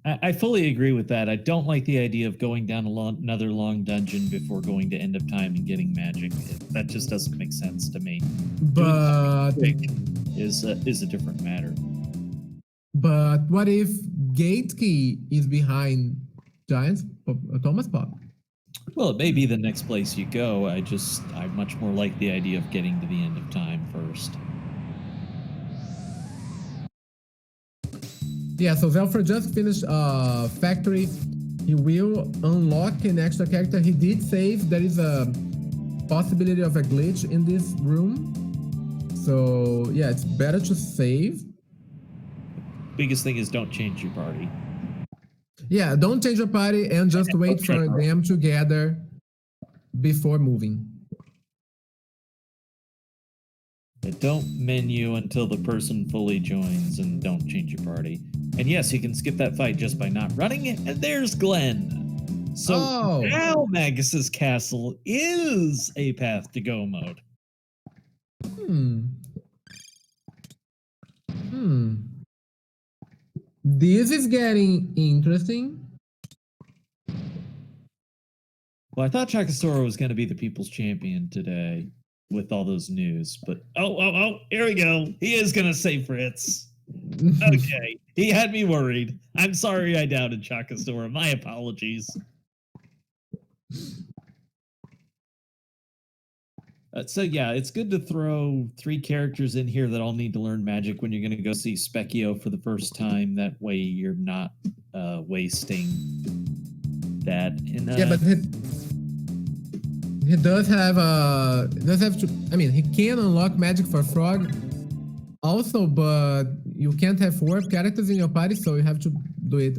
I fully agree with that. I don't like the idea of going down another long dungeon before going to end of time and getting magic. That just doesn't make sense to me. Doing But something quick is a different matter. what if Gate Key is behind Giants Thomas Pop? Well, it may be the next place you go. I much more like the idea of getting to the end of time first. Yeah, so Xelpher just finished Factory. He will unlock an extra character. He did save. There is a possibility of a glitch in this room. So yeah, it's better to save. Biggest thing is don't change your party. Yeah, don't change your party and just wait for them to gather before moving. Don't menu until the person fully joins, and don't change your party. And yes, you can skip that fight just by not running it. And there's Glenn. So now Magus's Castle is a path to go mode. This is getting interesting. Well, I thought Chocosura was going to be the people's champion today with all those news, but oh, here we go. He is going to say Fritz. Okay, he had me worried. I'm sorry I doubted Chocosura. My apologies. So yeah, it's good to throw 3 characters in here that all need to learn magic when you're going to go see Specchio for the first time. That way you're not wasting that. Yeah, but he does have to. I mean, he can unlock magic for Frog also, but you can't have 4 characters in your party, so you have to do it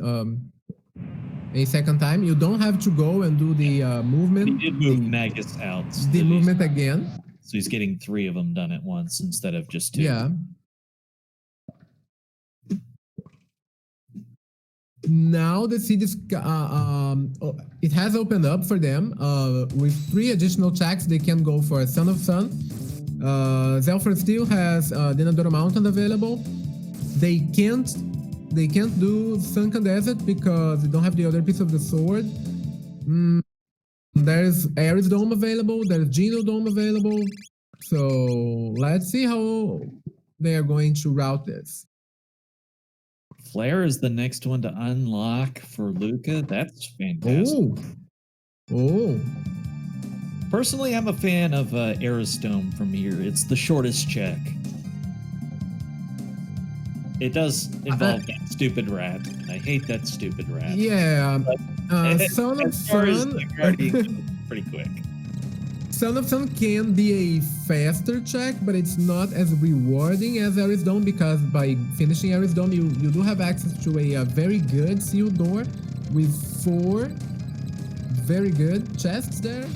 a second time. You don't have to go and do the movement. He did move Magus out. The movement again. So he's getting 3 of them done at once instead of just 2. Yeah. Now the city is, it has opened up for them. With 3 additional checks, they can go for Son of Sun. Xelpher still has Denadora Mountain available. They can't do Sunken Desert because they don't have the other piece of the sword. There's Ares Dome available. There's Geno Dome available. So let's see how they are going to route this. Flare is the next one to unlock for Luca. That's fantastic. Oh. Personally, I'm a fan of Ares Dome from here. It's the shortest check. It does involve that stupid rat. I hate that stupid rat. Yeah. Son of Sun. Pretty quick. Son of Sun can be a faster check, but it's not as rewarding as Ares Dome because by finishing Ares Dome, you do have access to a very good sealed door with 4 very good chests there.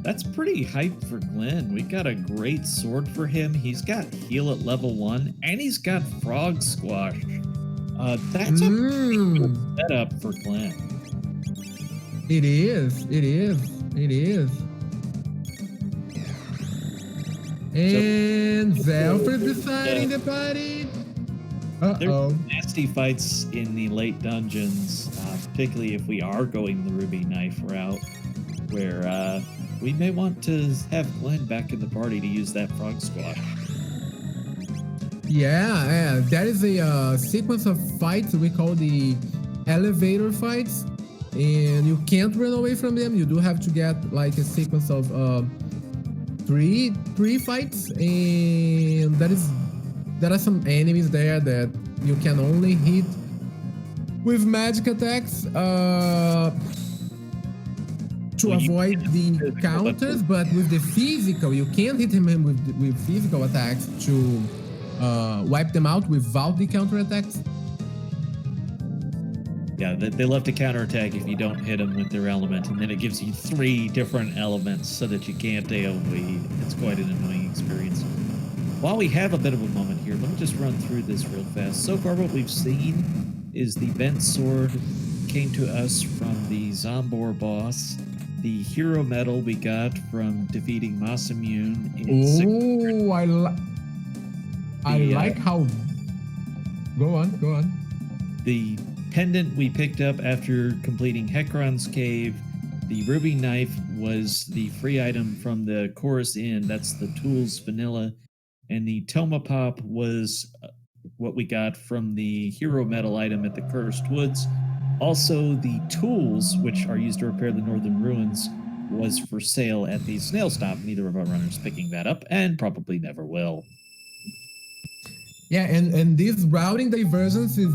That's pretty hype for Glenn. We got a great sword for him. He's got heal at level 1, and he's got Frog Squash. That's a pretty good setup for Glenn. It is. And Xelpher deciding the party. There's nasty fights in the late dungeons, particularly if we are going the Ruby Knife route, where we may want to have Glenn back in the party to use that Frog Squash. Yeah, that is a sequence of fights we call the elevator fights, and you can't run away from them. You do have to get like a sequence of three fights, and there are some enemies there that you can only hit with magic attacks to avoid the counters, but with the physical, you can't hit him with physical attacks to wipe them out without the counter attacks. Yeah, they love to counterattack if you don't hit them with their element, and then it gives you 3 different elements so that you can't AoE. It's quite an annoying experience. While we have a bit of a moment here, let me just run through this real fast. So far what we've seen is the bent sword came to us from the Zombor boss. The hero medal we got from defeating Masamune. I like how... Go on. the pendant we picked up after completing Hekron's cave. The ruby knife was the free item from the Chorus Inn. That's the tools vanilla. And the Toma Pop was what we got from the hero metal item at the Cursed Woods. Also, the tools, which are used to repair the Northern Ruins, was for sale at the Snail Stop. Neither of our runners picking that up, and probably never will. Yeah, and these routing diversions is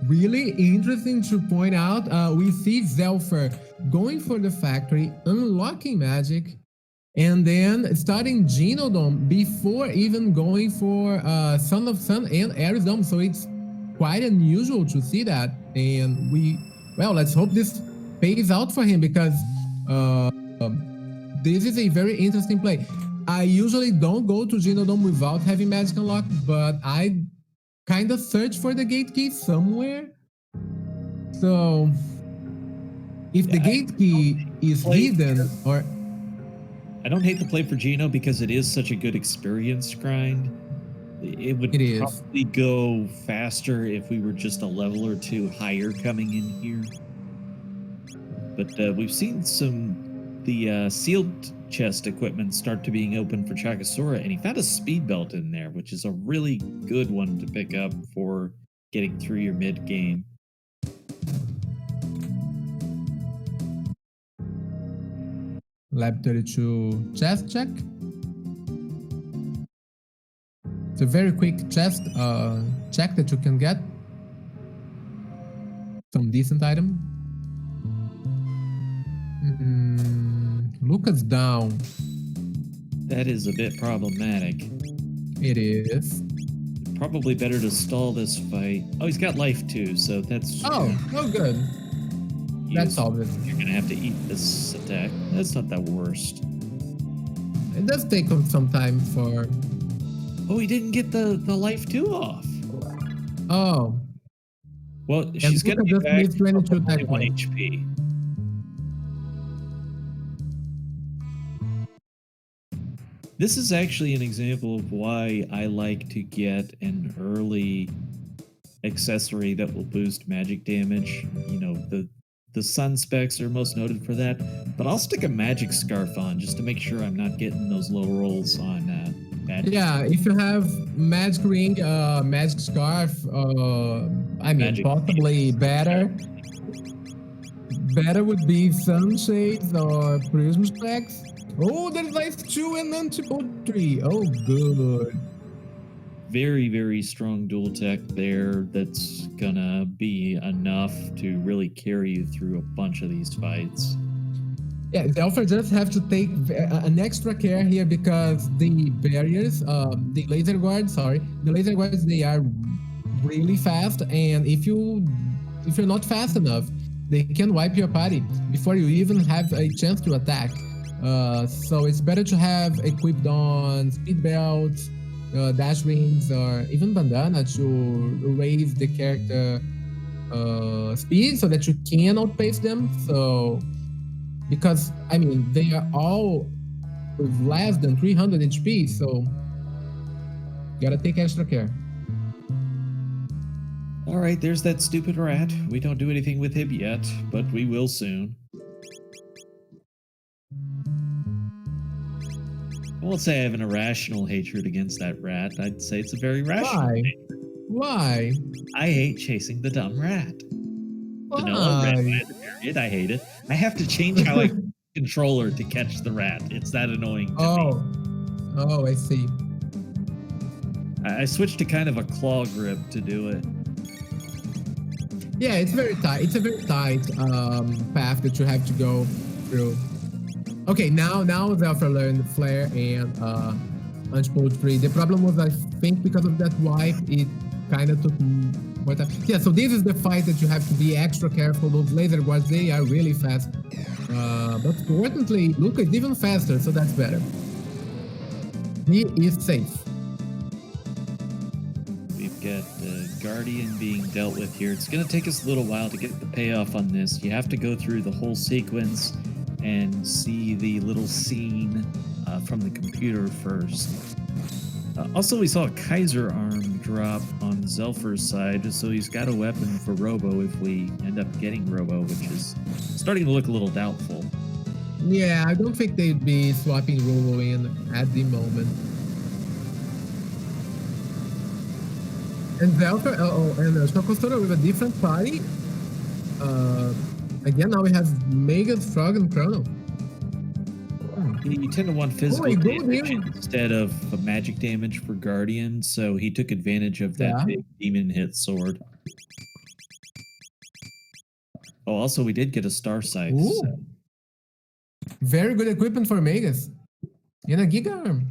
really interesting to point out. We see Xelpher going for the factory, unlocking magic, and then starting Genodome before even going for Son of Sun and Ares Dome. So it's quite unusual to see that. And let's hope this pays out for him, because this is a very interesting play. I usually don't go to Genodome without having magic unlocked, but I kind of search for the gate key somewhere. So if the gate key is hidden, or I don't hate the play for Geno because it is such a good experience grind. It would probably go faster if we were just a level or two higher coming in here. But we've seen the sealed chest equipment start to being open for Chocosura, and he found a speed belt in there, which is a really good one to pick up for getting through your mid game. Lab 32 chest check. It's a very quick chest check that you can get. Some decent item. Lucas down. That is a bit problematic. It is. Probably better to stall this fight. Oh, he's got life too, so that's... Oh, good. That's all. You're gonna have to eat this attack. That's not the worst. It does take him some time for... Oh, he didn't get the life 2 off. Oh. Well, she's gonna be back to 21 HP. This is actually an example of why I like to get an early accessory that will boost magic damage. You know, the sun specs are most noted for that, but I'll stick a magic scarf on just to make sure I'm not getting those low rolls on magic. Yeah, if you have magic ring, magic scarf, magic possibly better. Better would be sunshades or prism specs. Oh, there's life 2 and antidote 3. Oh, good. Very, very strong dual tech there. That's gonna be enough to really carry you through a bunch of these fights. Yeah, Xelpher just have to take an extra care here, because the barriers, the laser guards, they are really fast, and if you're not fast enough, they can wipe your party before you even have a chance to attack. So it's better to have equipped on speed belts, dash rings, or even bandana to raise the character speed so that you can outpace them. So, because they are all with less than 300 HP, so you gotta take extra care. All right, there's that stupid rat. We don't do anything with him yet, but we will soon. I won't say I have an irrational hatred against that rat. I'd say it's a very rational hatred. Why? I hate chasing the dumb rat. Why? Vanilla red, period. I hate it. I have to change how I controller to catch the rat. It's that annoying to me. Oh, I see. I switched to kind of a claw grip to do it. Yeah, it's very tight. It's a very tight path that you have to go through. Okay, now Xelpher learned Flare and Antipolt 3. The problem was, I think, because of that wipe, it kind of took more time. Yeah, so this is the fight that you have to be extra careful. Those laser guards, they are really fast. But fortunately, Luca is even faster, so that's better. He is safe. We've got the Guardian being dealt with here. It's going to take us a little while to get the payoff on this. You have to go through the whole sequence and see the little scene from the computer first. Also, we saw a Kaiser arm drop on Xelpher's side, so he's got a weapon for Robo if we end up getting Robo, which is starting to look a little doubtful. Yeah, I don't think they'd be swapping Robo in at the moment. And Xelpher, and Chocosura with a different party. Again, now we have Megas, Frog, and Chrono. You tend to want physical damage instead of a magic damage for Guardian, so he took advantage of that big demon hit sword. Oh, also we did get a Star Scythe. So. Very good equipment for Megas. And a Giga Arm.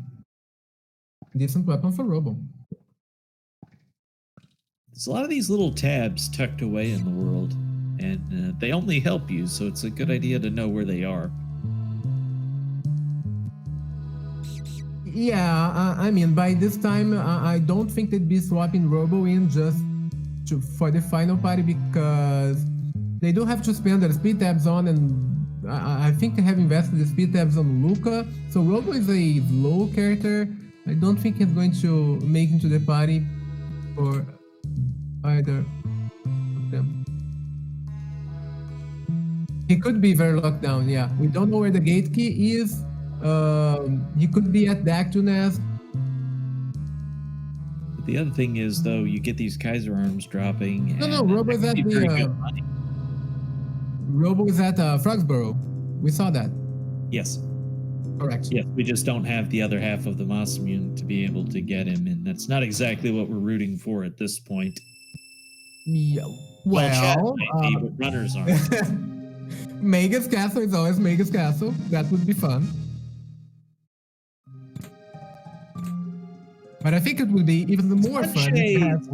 Decent weapon for Robo. There's a lot of these little tabs tucked away in the world, and they only help you, so it's a good idea to know where they are. Yeah, I mean, by this time, I don't think they'd be swapping Robo in just for the final party, because they do have to spend their speed tabs on, and I think they have invested the speed tabs on Luca. So Robo is a low character. I don't think he's going to make into the party for either of them. He could be very locked down, yeah. We don't know where the gate key is. He could be at Dactyl Nest. But the other thing is, though, you get these Kaiser arms dropping. No, Robo is at the Robo is at Frogsborough. We saw that. Yes. Correct. Yes, we just don't have the other half of the Mossmune to be able to get him, and that's not exactly what we're rooting for at this point. Yeah. Well, runners aren't. Megas Castle is always Megas Castle. That would be fun. But I think it would be even more fun to have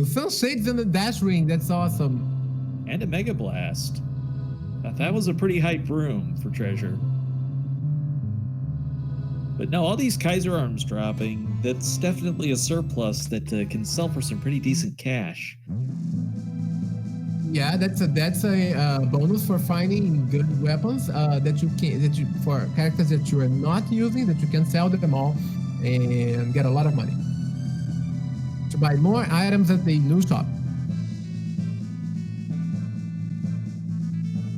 Sunshades and the Dash Ring. That's awesome. And a Mega Blast. That was a pretty hype room for treasure. But no, all these Kaiser arms dropping, that's definitely a surplus that can sell for some pretty decent cash. Yeah, that's a bonus for finding good weapons for characters that you are not using, that you can sell them all and get a lot of money to buy more items at the new shop.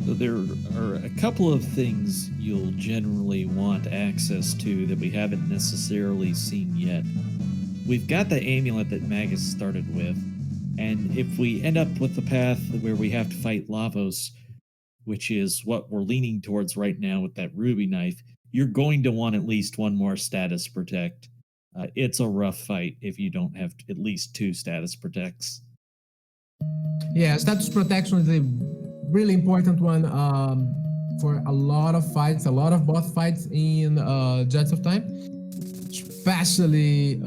So there are a couple of things you'll generally want access to that we haven't necessarily seen yet. We've got the amulet that Magus started with, and if we end up with the path where we have to fight Lavos, which is what we're leaning towards right now with that ruby knife, you're going to want at least one more status protect. It's a rough fight if you don't have at least 2 status protects. Yeah, status protection is a really important one for a lot of fights, a lot of boss fights in Jets of Time, especially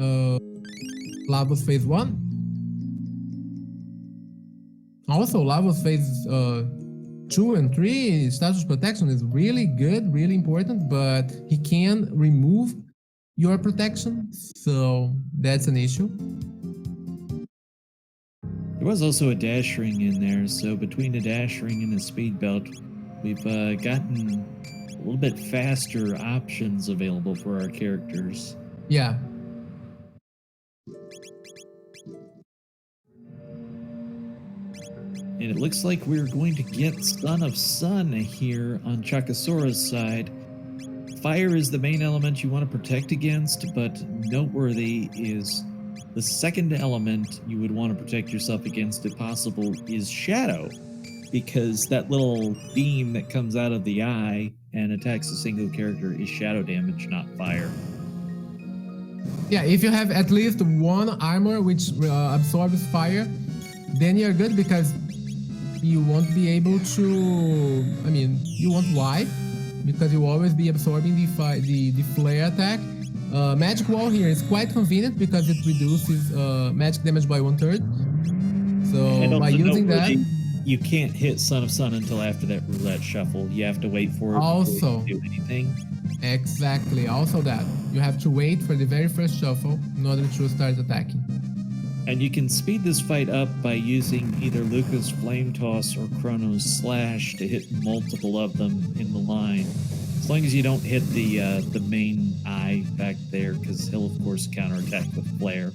Lavos Phase 1. Also, Lavos Phase 2 and 3, status protection is really good, really important, but he can remove your protection, so that's an issue. There was also a dash ring in there, so between the dash ring and the speed belt, we've gotten a little bit faster options available for our characters. Yeah. And it looks like we're going to get Son of Sun here on Chocosura's side. Fire is the main element you want to protect against, but noteworthy is the second element you would want to protect yourself against, if possible, is Shadow, because that little beam that comes out of the eye and attacks a single character is shadow damage, not fire. Yeah, if you have at least one armor which absorbs fire, then you're good, because you won't be able to, you won't wipe, because you'll always be absorbing the flare attack. Magic Wall here is quite convenient because it reduces magic damage by 1/3. So by using that, you can't hit Son of Sun until after that roulette shuffle. You have to wait for it also before you do anything. Exactly. Also that you have to wait for the very first shuffle in order to start attacking. And you can speed this fight up by using either Luca's Flame Toss or Chrono's Slash to hit multiple of them in the line. As long as you don't hit the main eye back there, because he'll of course counterattack with Flare.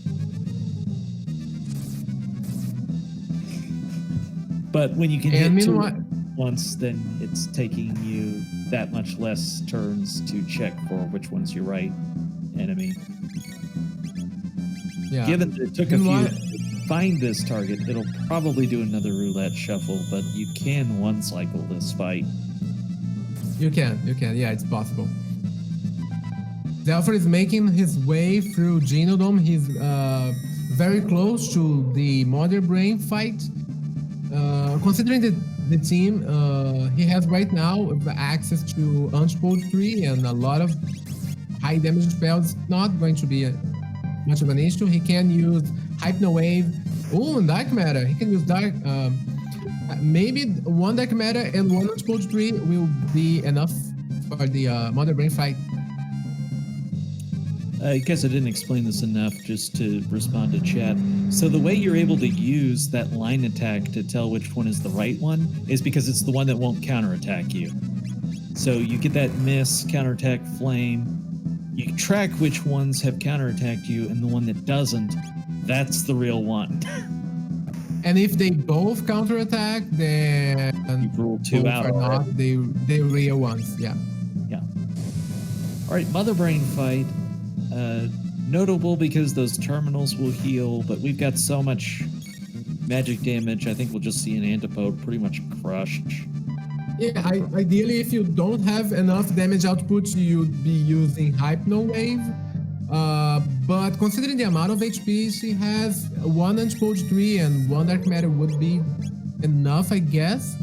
But when you can And hit two meanwhile, once, then it's taking you that much less turns to check for which one's your right enemy. yeah. Given that it took a few Meanwhile, to find this target, it'll probably do another roulette shuffle, but you can one cycle this fight. you can. Yeah, it's possible. Xelpher is making his way through Genodome. He's very close to the Mother Brain fight. Considering the team he has right now, the access to Unchpode 3 and a lot of high damage spells, not going to be much of an issue. He can use Hypno Wave. Oh, and Dark Matter. He can use Dark. Maybe one Dark Matter and one Unchpode 3 will be enough for the Mother Brain fight. I guess I didn't explain this enough just to respond to chat. So the way you're able to use that line attack to tell which one is the right one is because it's the one that won't counterattack you. So you get that miss, counterattack, flame. You track which ones have counterattacked you, and the one that doesn't, that's the real one. And if they both counterattack, then You rule two both out. are already. not the real ones. Yeah. Yeah. All right, Mother Brain fight. Notable because those terminals will heal, but we've got so much magic damage. I think we'll just see an antipode pretty much crushed. Yeah, ideally, if you don't have enough damage output, you'd be using Hypno Wave. But considering the amount of HP she has, one Unchpode 3 and one Dark Matter would be enough, I guess.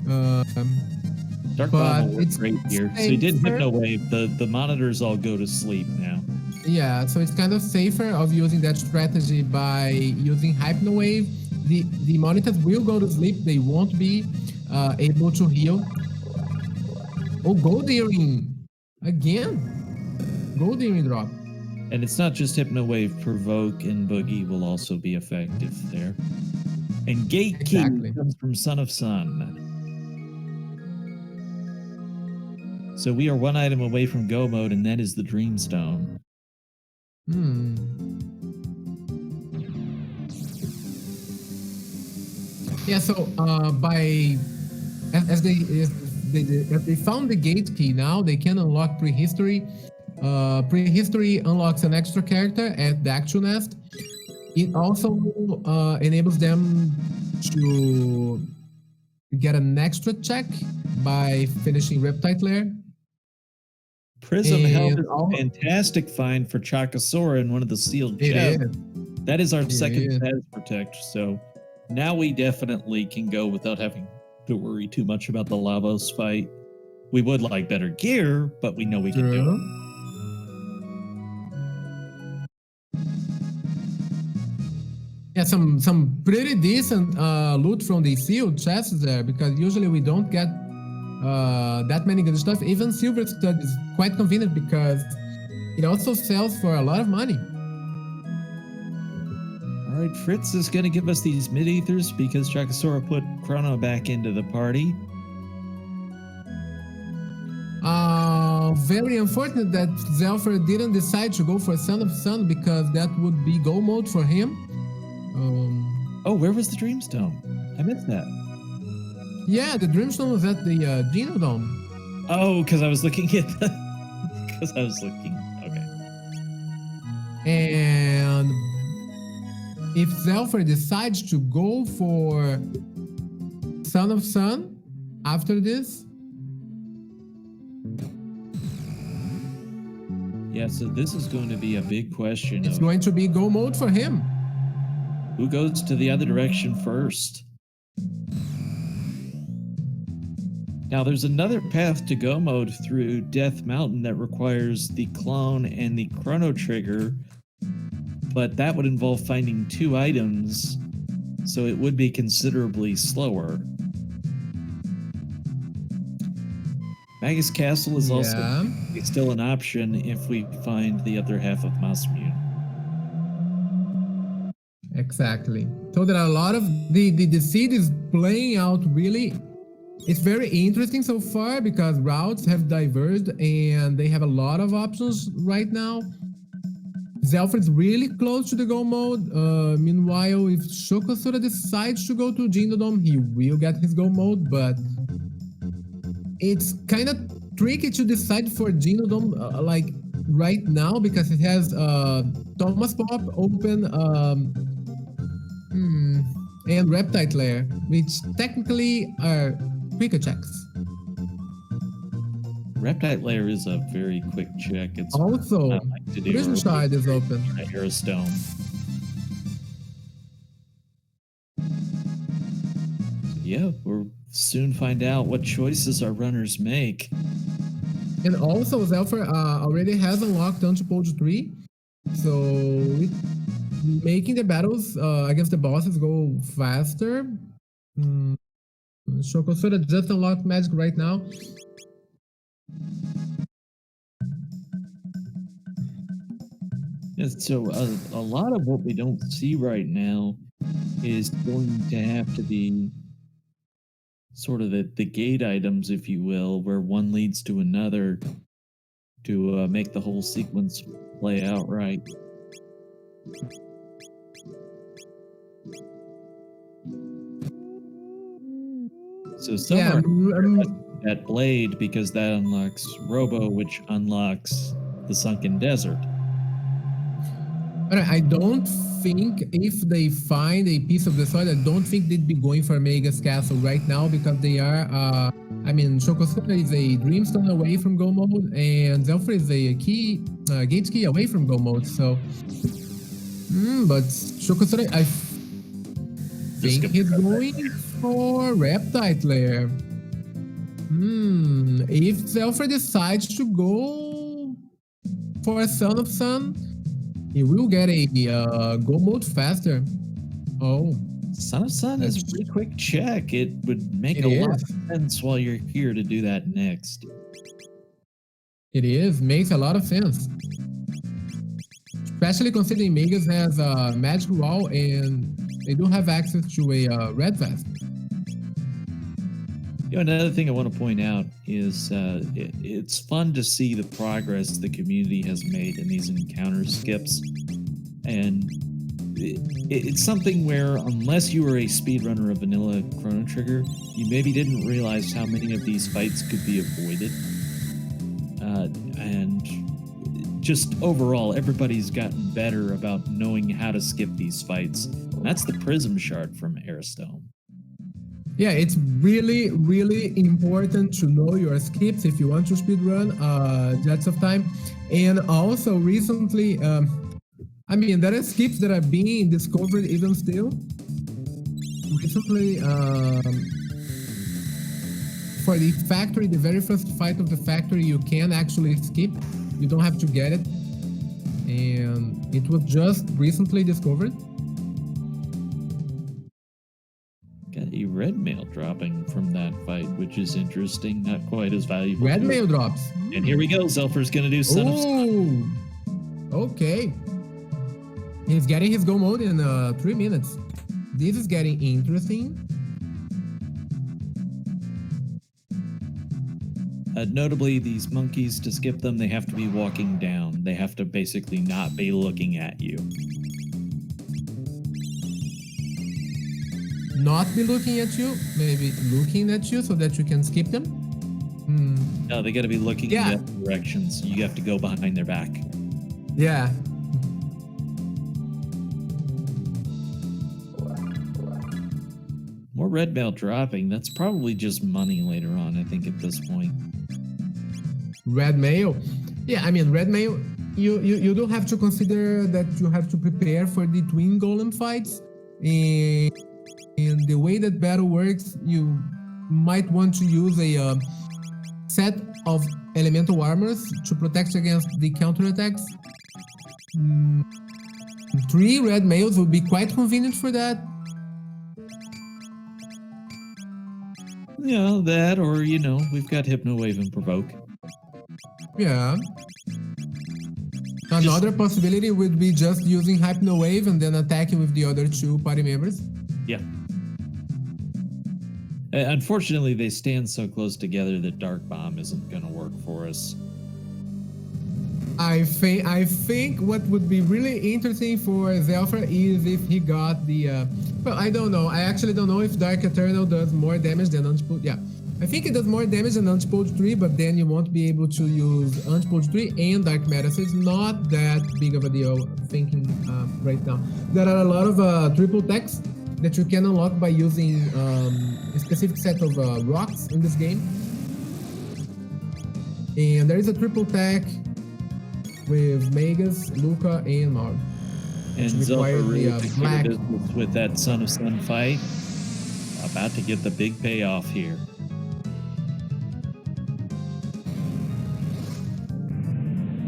Dark But Bomb will work it's great here. So he did safer. Hypno Wave. The monitors all go to sleep now. Yeah, so it's kind of safer of using that strategy by using Hypno Wave. The monitors will go to sleep. They won't be able to heal. Oh, Gold Earring! Again! Gold Earring drop. And it's not just Hypno Wave, Provoke and Boogie will also be effective there. And Gate Key Exactly. comes from Son of Sun. So we are one item away from Go Mode, and that is the Dreamstone. Yeah, so as they found the gate key now, they can unlock prehistory. Prehistory unlocks an extra character at the actual nest. It also enables them to get an extra check by finishing Riptide Lair. Prism Helm And is a fantastic find for Chocosura in one of the sealed It chests. is. That is our second is. status protect, so now we definitely can go without having to worry too much about the Lavos fight. We would like better gear, but we know we can do it. Yeah, some pretty decent loot from the sealed chests there, because usually we don't get that many good stuff. Even Silver Stud is quite convenient because it also sells for a lot of money. All right, Fritz is going to give us these mid-ethers because Chocosura put Chrono back into the party. Very unfortunate that Xelpher didn't decide to go for Son of Sun, because that would be Go Mode for him. Oh, where was the Dreamstone? I missed that. Yeah, the Dreamstone was at the Genodome. Oh, because I was looking at the... Because I was looking... Okay. And if Xelpher decides to go for Son of Sun after this, Yeah, so this is going to be a big question it's of going to be Go Mode for him. who goes to the other direction first. Now, there's another path to Go Mode through Death Mountain that requires the clone and the Chrono trigger, but that would involve finding 2 items, so it would be considerably slower. Magus Castle is also still an option if we find the other half of Masmune. Exactly. So there are a lot of the seed is playing out really. It's very interesting so far because routes have diverged and they have a lot of options right now. Xelpher is really close to the go mode. Meanwhile, if Chocosura decides to go to Ginodome, he will get his go mode, but it's kind of tricky to decide for Ginodome like right now because it has Thomas Pop open and Reptite Lair, which technically are quicker checks. Reptite Lair is a very quick check. It's Also, like to do Vision Shard is open. Aerostone. Yeah, we'll soon find out what choices our runners make. And also, Xelpher already has unlocked Antipode 3, so making the battles against the bosses go faster. Chocosura just unlocked Magic right now. And so a lot of what we don't see right now is going to have to be sort of the gate items, if you will, where one leads to another to make the whole sequence play out right. So that blade because that unlocks Robo, which unlocks the Sunken Desert. I don't think if they find a piece of the soil, I don't think they'd be going for Mega's Castle right now because they are. I mean, Chocosura is a Dreamstone away from Go mode, and Xelpher is a gate key away from Go mode. So, but Chocosura, I think he's going for Reptite Lair. If Xelpher decides to go for Son of Sun, he will get a go mode faster. Oh. Son of Sun is a pretty quick check. It would make a lot of sense while you're here to do that next. It is. Makes a lot of sense. Especially considering Megas has a magic wall and they don't have access to a red vest. You know, another thing I want to point out is it's fun to see the progress the community has made in these encounter skips. And it's something where unless you were a speedrunner of vanilla Chrono Trigger, you maybe didn't realize how many of these fights could be avoided. And just overall, everybody's gotten better about knowing how to skip these fights. And that's the Prism Shard from Aerostone. Yeah, it's really, really important to know your skips if you want to speedrun Jets of Time. And also recently, I mean, there are skips that are being discovered even still. Recently, for the factory, the very first fight of the factory, you can actually skip. You don't have to get it. And it was just recently discovered. Got a red mail dropping from that fight, which is interesting. Not quite as valuable. Red mail drops. And here we go. Xelpher's going to do Son of Sun. Okay. He's getting his go mode in 3 minutes. This is getting interesting. Notably, these monkeys, to skip them, they have to be walking down. They have to basically not be looking at you. Not be looking at you, maybe looking at you so that you can skip them? No, they got to be looking in different directions. You have to go behind their back. Yeah. More red mail dropping. That's probably just money later on, I think, at this point. Red mail? Yeah, I mean, red mail, you don't have to consider that you have to prepare for the twin golem fights. And the way that battle works, you might want to use a set of elemental armors to protect against the counterattacks. 3 red mails would be quite convenient for that. Yeah, that, or, you know, we've got Hypno Wave and Provoke. Yeah. Another possibility would be just using Hypno Wave and then attacking with the other 2 party members. Yeah. Unfortunately, they stand so close together that Dark Bomb isn't going to work for us. I think what would be really interesting for Xelpher is if he got the well, I don't know. I actually don't know if Dark Eternal does more damage than Unchipuled. Yeah. I think it does more damage than Unchipuled 3, but then you won't be able to use Unchipuled 3 and Dark Matter, so it's not that big of a deal thinking right now. There are a lot of triple techs that you can unlock by using a specific set of rocks in this game. And there is a triple tech with Magus, Luca, and Maul. And Xelpher really black with that Son of Sun fight. About to get the big payoff here.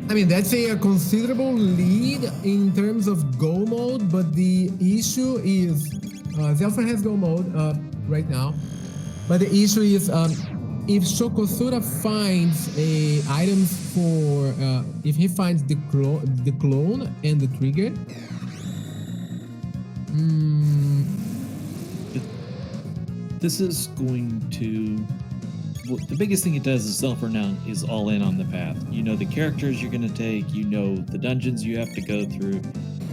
I mean, that's a considerable lead in terms of go mode, but the issue is Xelpher has go mode right now, but the issue is if Chocosura finds items for if he finds the clone and the trigger. This is going to... the biggest thing it does is Xelpher now is all in on the path. You know the characters you're going to take, you know the dungeons you have to go through.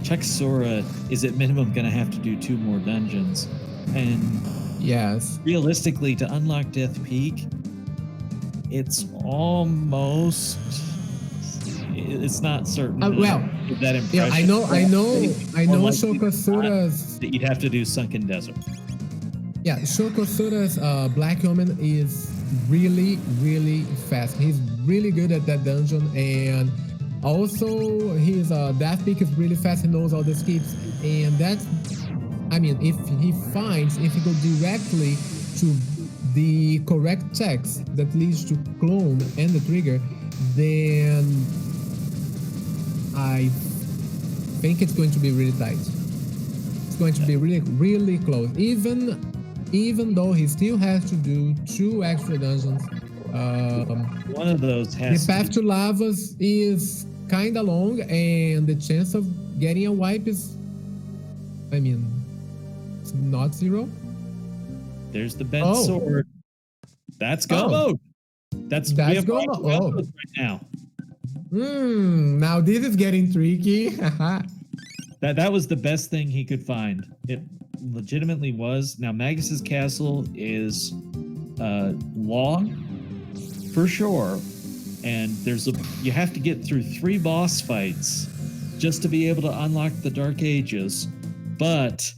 Chocosura is at minimum going to have to do 2 more dungeons. And yes, realistically, to unlock Death Peak, it's almost... it's not certain. Well, that impression. Yeah, I know Chocosura's... that you'd have to do Sunken Desert. Yeah, Chocosura's Black Omen is really, really fast. He's really good at that dungeon, and also his Death Peak is really fast. He knows all the skips, and that's... I mean, if he go directly to the correct checks that leads to clone and the trigger, then I think it's going to be really tight. It's going to be really, really close. Even though he still has to do 2 extra dungeons. One of those has... the path to lavas is kind of long, and the chance of getting a wipe is... I mean, it's not 0. There's the bent sword. That's go mode. That's go mode right now. Now this is getting tricky. that was the best thing he could find. It legitimately was. Now Magus's castle is long for sure, and you have to get through 3 boss fights just to be able to unlock the Dark Ages. But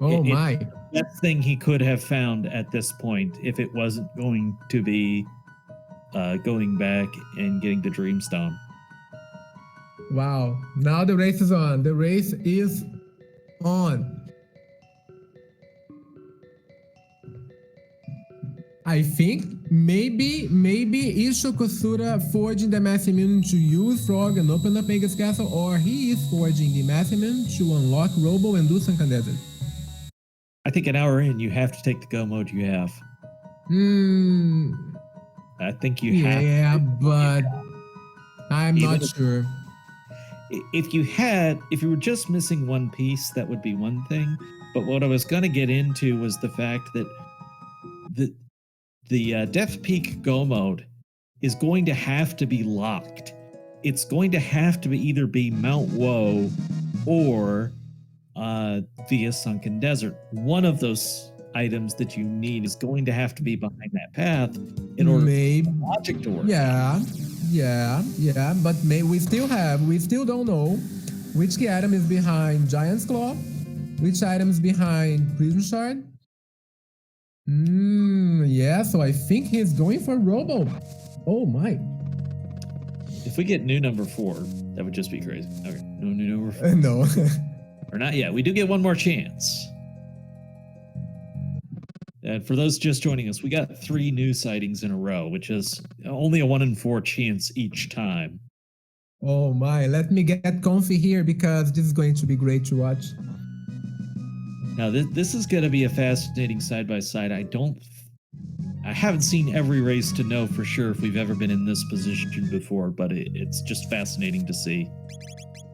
the best thing he could have found at this point, if it wasn't going to be going back and getting the Dreamstone. Wow. Now the race is on. The race is on. I think maybe is Chocosura forging the Massimin to use Frog and open up Magus Castle, or he is forging the Massimin to unlock Robo and do Sunken Desert. I think an hour in, you have to take the go mode you have. I think you have. Yeah, but I'm not sure. If you were just missing one piece, that would be one thing. But what I was going to get into was the fact that the Death Peak go mode is going to have to be locked. It's going to have to either be Mount Woe or via Sunken Desert. One of those items that you need is going to have to be behind that path in order for the logic to work. Yeah, but we still don't know which key item is behind Giant's Claw, which item is behind Prison Shard. Yeah, so I think he's going for Robo. Oh my. If we get new number 4, that would just be crazy. Okay, no new number 4. No. Or not yet. We do get one more chance. And for those just joining us, we got 3 new sightings in a row, which is only a 1 in 4 chance each time. Oh my, let me get comfy here because this is going to be great to watch. Now, this is going to be a fascinating side-by-side. I haven't seen every race to know for sure if we've ever been in this position before, but it's just fascinating to see.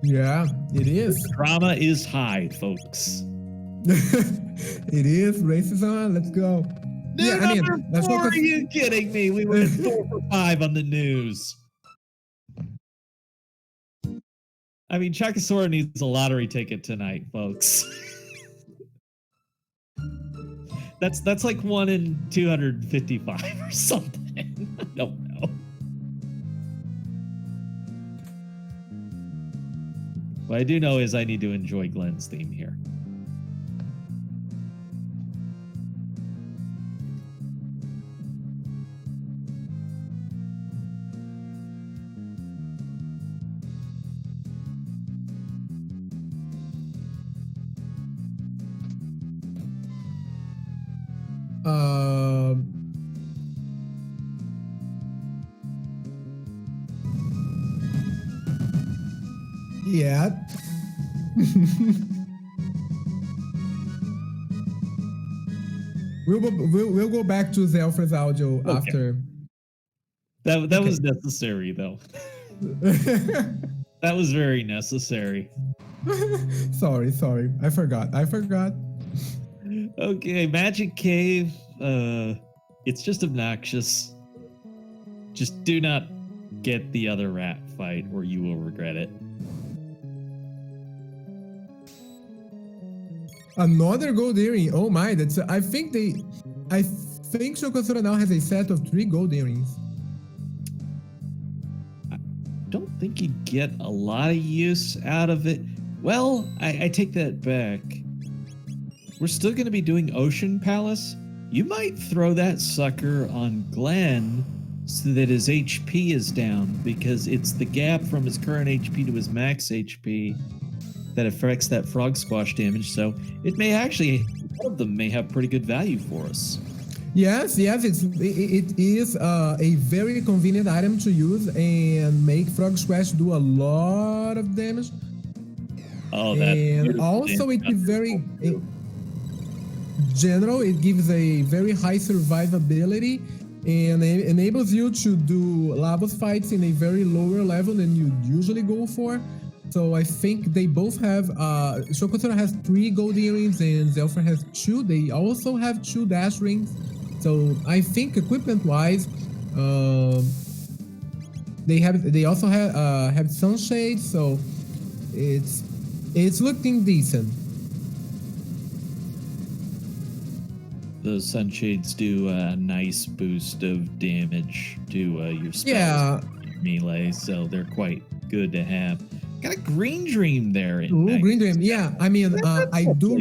Yeah, it is. The drama is high, folks. It is. Race is on. Let's go. Number 4, are you kidding me? We were 4 for 5 on the news. I mean, Chocosura needs a lottery ticket tonight, folks. That's like 1 in 255 or something. I don't know. What I do know is I need to enjoy Glenn's theme here. Yeah. We'll go back to Xelpher's audio after. That was necessary, though. That was very necessary. Sorry. I forgot. Okay, Magic Cave. It's just obnoxious. Just do not get the other rat fight or you will regret it. Another gold earring. Oh my, that's I think Chocosura now has a set of 3 gold earrings. I don't think you get a lot of use out of it. Well, I take that back. We're still going to be doing Ocean Palace. You might throw that sucker on Glenn so that his HP is down, because it's the gap from his current HP to his max HP that affects that frog squash damage. So it may actually, one of them may have pretty good value for us. Yes, it is a very convenient item to use and make frog squash do a lot of damage. Oh, that and also it is very general. It gives a very high survivability and it enables you to do Lavos fights in a very lower level than you usually go for. So I think they both have, Chocosura has 3 gold earrings and Xelpher has 2. They also have 2 dash rings. So I think equipment-wise, they also have sunshades. So it's looking decent. Those sunshades do a nice boost of damage to your spells, your melee, so they're quite good to have. Got a green dream there. Ooh, green dream. Yeah, I mean, I do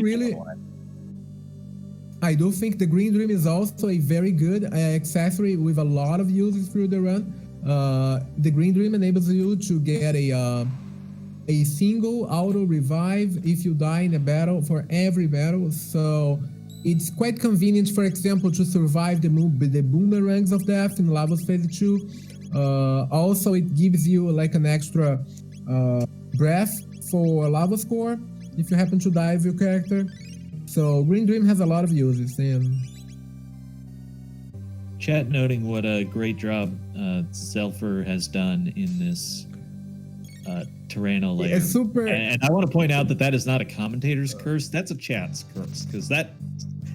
think the green dream is also a very good accessory with a lot of uses through the run. The green dream enables you to get a single auto revive if you die in a battle for every battle. So it's quite convenient, for example, to survive the boomerangs of death in Lavos Phase 2. Also, it gives you like an extra breath for lava score if you happen to die with your character. So Green Dream has a lot of uses. And chat noting what a great job Xelpher has done in this Tyranno layer. It's super. And I want to point out that is not a commentator's curse. That's a chat's curse, because that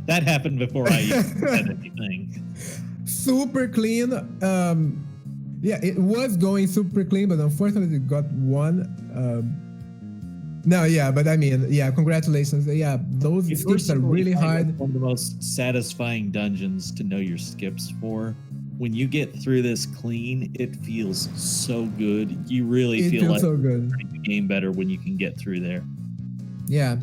happened before I even said anything. Super clean. Yeah, it was going super clean, but unfortunately it got one. No, yeah, but I mean, yeah, congratulations. Yeah, those skips are really hard. One of the most satisfying dungeons to know your skips for. When you get through this clean, it feels so good. You really feel like so good. The game better when you can get through there. Yeah,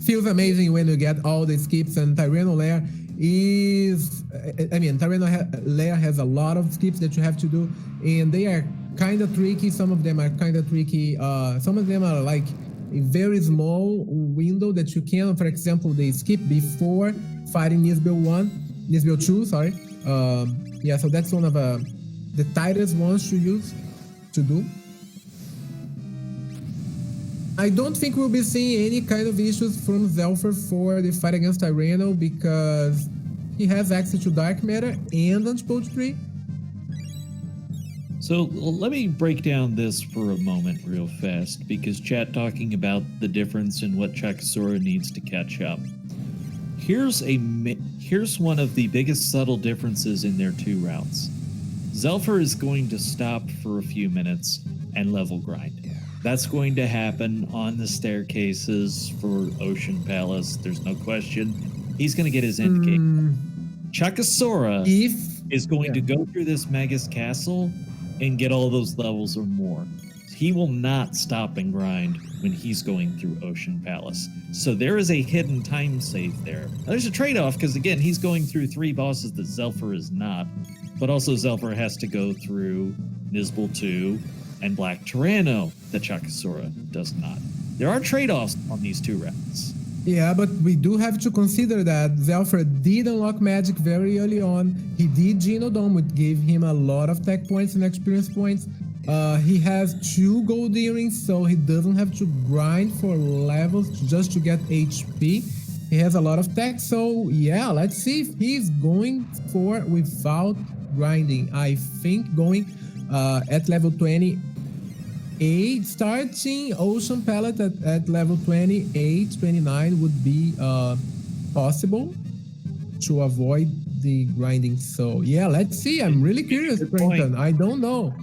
feels amazing when you get all the skips, and Tyranno layer is, I mean, Tyranno layer has a lot of skips that you have to do, and they are kind of tricky. Some of them are kind of tricky. Some of them are like a very small window that you can, for example, they skip before fighting Nisbel 2, sorry. Yeah, so that's one of the tightest ones to do. I don't think we'll be seeing any kind of issues from Xelpher for the fight against Tyranno, because he has access to Dark Matter and Unchpoached Tree. So let me break down this for a moment real fast, because chat talking about the difference in what Chocosura needs to catch up. Here's one of the biggest subtle differences in their two routes. Xelpher is going to stop for a few minutes and level grind. That's going to happen on the staircases for Ocean Palace. There's no question. He's going to get his end game. Chocosura If is going yeah. to go through this Magus Castle and get all those levels or more. He will not stop and grind when he's going through Ocean Palace. So there is a hidden time save there. Now, there's a trade-off because, again, he's going through 3 bosses that Xelpher is not. But also Xelpher has to go through Nizbal 2 and Black Tyranno that Chocosura does not. There are trade-offs on these 2 routes. Yeah, but we do have to consider that Xelpher did unlock magic very early on. He did Genodome, which gave him a lot of tech points and experience points. He has 2 gold earrings, so he doesn't have to grind for levels just to get HP. He has a lot of tech, so yeah, let's see if he's going for without grinding. I think going at level 28, starting Ocean Palette at level 28, 29 would be possible to avoid the grinding. So yeah, let's see. I'm really curious, Brenton. I don't know.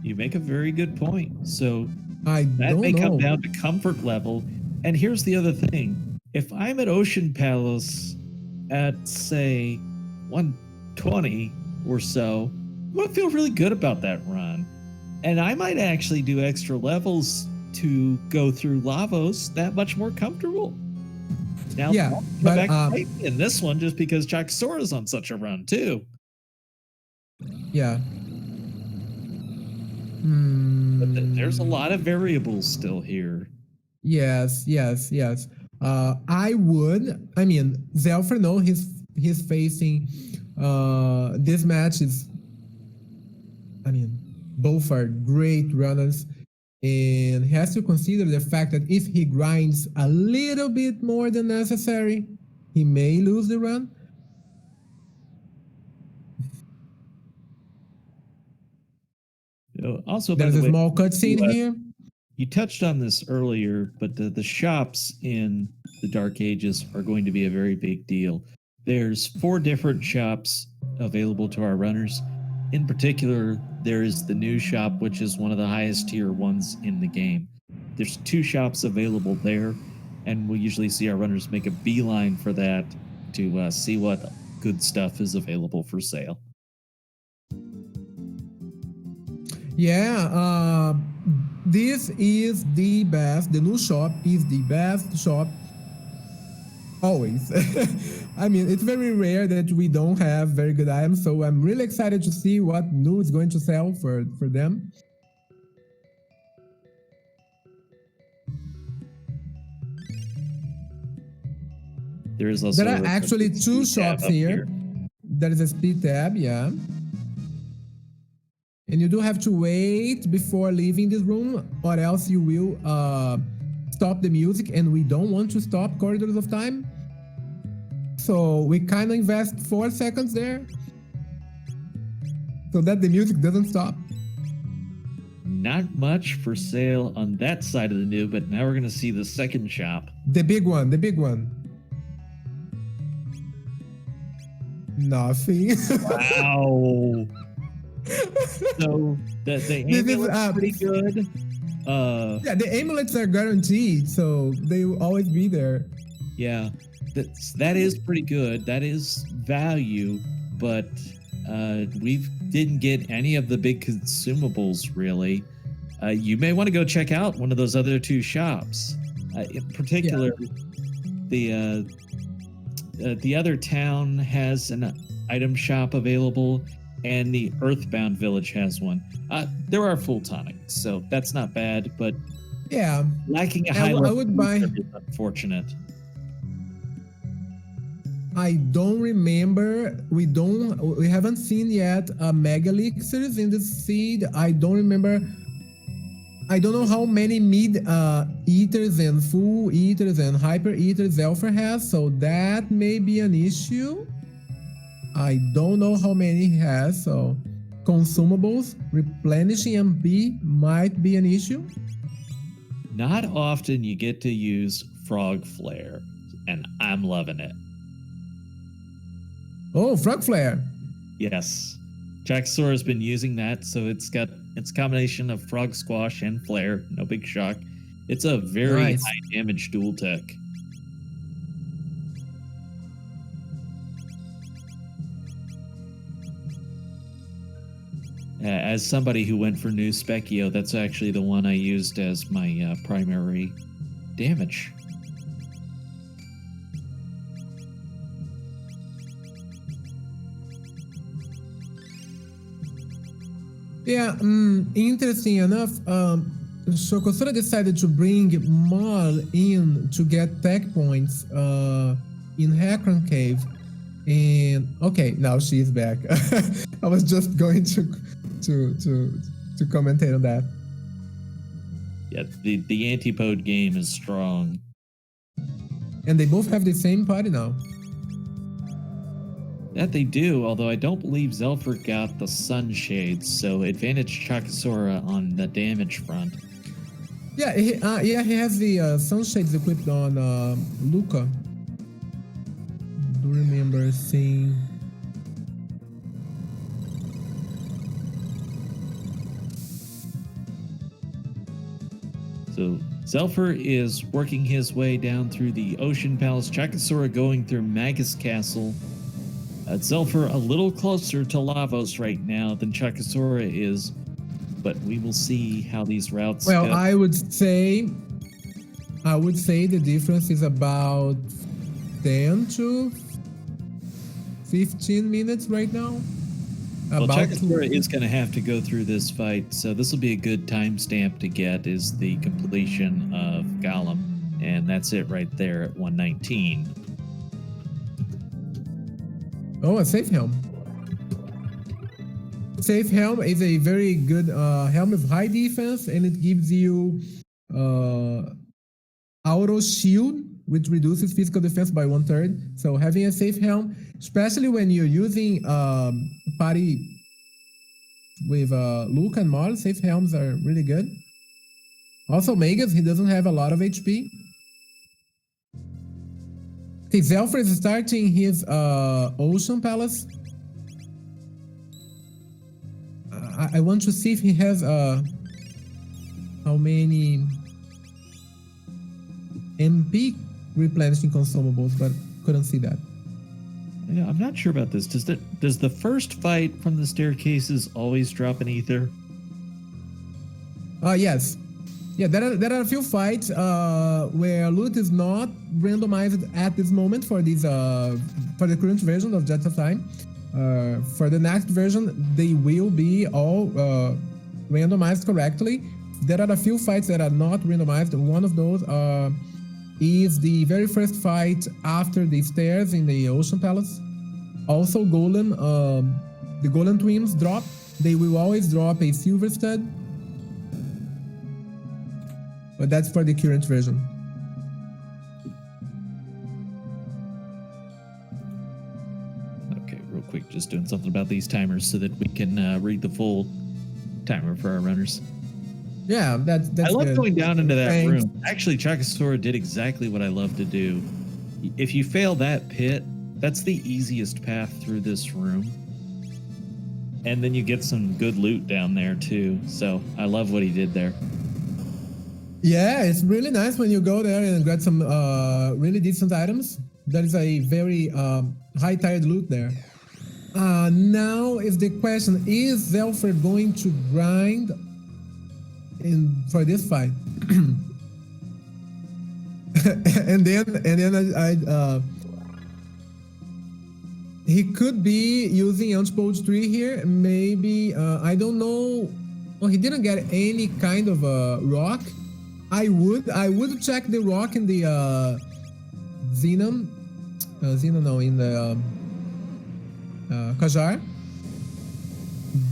You make a very good point. So that may come down to comfort level. And here's the other thing. If I'm at Ocean Palace at, say, 120 or so, I'm going to feel really good about that run. And I might actually do extra levels to go through Lavos that much more comfortable. Now, yeah, but in this one, just because Chocosura is on such a run too. Yeah. But there's a lot of variables still here. Yes. I mean, Xelpher, no, he's facing this match is, I mean, both are great runners, and he has to consider the fact that if he grinds a little bit more than necessary, he may lose the run. Also, there's a small cutscene here. You touched on this earlier, but the shops in the Dark Ages are going to be a very big deal. There's 4 different shops available to our runners. In particular, there is the new shop, which is one of the highest tier ones in the game. There's 2 shops available there, and we usually see our runners make a beeline for that to see what good stuff is available for sale. Yeah, this is the best. The new shop is the best shop always. I mean, it's very rare that we don't have very good items, so I'm really excited to see what new is going to sell for them. There is also there are actually 2 shops here. There is a speed tab, yeah. And you do have to wait before leaving this room, or else you will stop the music, and we don't want to stop Corridors of Time. So we kind of invest 4 seconds there so that the music doesn't stop. Not much for sale on that side of the new, but now we're going to see the second shop. The big one. Nothing. Wow. So the amulet's pretty good. Yeah, the amulets are guaranteed, so they will always be there. Yeah, that is pretty good. That is value, but we didn't get any of the big consumables really. You may want to go check out one of those other 2 shops. In particular, the other town has an item shop available, and the Earthbound Village has one. There are full tonics, so that's not bad, but yeah, lacking a high level I would buy. Is unfortunate. I don't remember. We haven't seen yet mega elixirs in the seed. I don't remember. I don't know how many mid eaters and full eaters and hyper eaters Xelpher has, so that may be an issue. I don't know how many he has, so consumables, replenishing MP might be an issue. Not often you get to use Frog Flare, and I'm loving it. Oh, Frog Flare. Yes. Chocosura has been using that, so it's got It's a combination of frog squash and flare. No big shock. It's a very Nice. high damage dual tech. As somebody who went for new Specchio, that's actually the one I used as my primary damage. Yeah, interesting enough, Chocosura decided to bring Mal in to get tech points in Hakron Cave. And okay, now she is back. I was just going to commentate on that. Yeah, the Antipode game is strong. And they both have the same party now. That they do, although I don't believe Xelpher got the sunshades, so advantage Chocosura on the damage front. Yeah, he has the sunshades equipped on Luca. Do remember seeing. So Xelpher is working his way down through the Ocean Palace. Chocosura going through Magus Castle. Xelpher a little closer to Lavos right now than Chocosura is, but we will see how these routes Well, go. I would say the difference is about 10 to 15 minutes right now. Well, Chocosura is going to have to go through this fight, so this will be a good timestamp to get is the completion of Gollum, and that's it right there at 119. Oh, a safe helm. Safe helm is a very good helm with high defense, and it gives you auto shield, which reduces physical defense by 1/3. So having a safe helm, especially when you're using party with Luke and Mar, safe helms are really good. Also, Magus, he doesn't have a lot of HP. Okay, Xelpher is starting his Ocean Palace. I want to see if he has how many MP replenishing consumables, but couldn't see that. Yeah, I'm not sure about this. Does the first fight from the staircases always drop an ether? Yes. Yeah, there are a few fights where loot is not randomized at this moment for these for the current version of Jets of Time. For the next version, they will be all randomized correctly. There are a few fights that are not randomized. One of those is the very first fight after the stairs in the Ocean Palace. Also, Golem, the Golem twins drop. They will always drop a silver stud. But that's for the current version. Okay, real quick, just doing something about these timers so that we can read the full timer for our runners. Yeah, that's I love good. going down into that Thanks. room. Actually, Chocosura did exactly what I love to do. If you fail that pit, that's the easiest path through this room. And then you get some good loot down there too. So I love what he did there. Yeah, it's really nice when you go there and get some really decent items. There is a very high tired loot there. Now is the question, is Xelpher going to grind for this fight? and then I he could be using Anti-Poach 3 here. Maybe I don't know. Well, he didn't get any kind of rock. I would check the rock in the Xenon no, in the Kajar.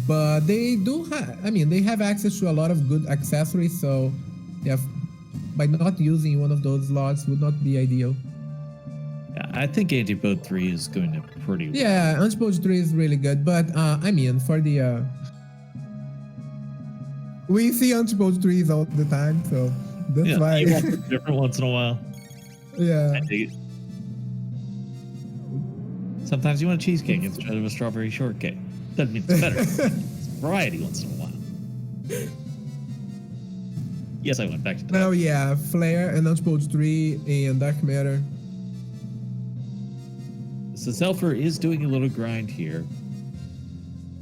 But they do have, I mean, they have access to a lot of good accessories, so yeah, by not using one of those slots would not be ideal. I think Antipode 3 is going to pretty well. Yeah, Anti-Poach 3 is really good, but I mean, for the we see Anti-Poach 3s all the time, so that's why. You want it different once in a while. Yeah. I dig it. Sometimes you want a cheesecake instead of a strawberry shortcake. Doesn't mean it's better. It's variety once in a while. Yes, I went back to that. Oh yeah, Flare and Unspoled 3 and Dark Matter. So Xelpher is doing a little grind here.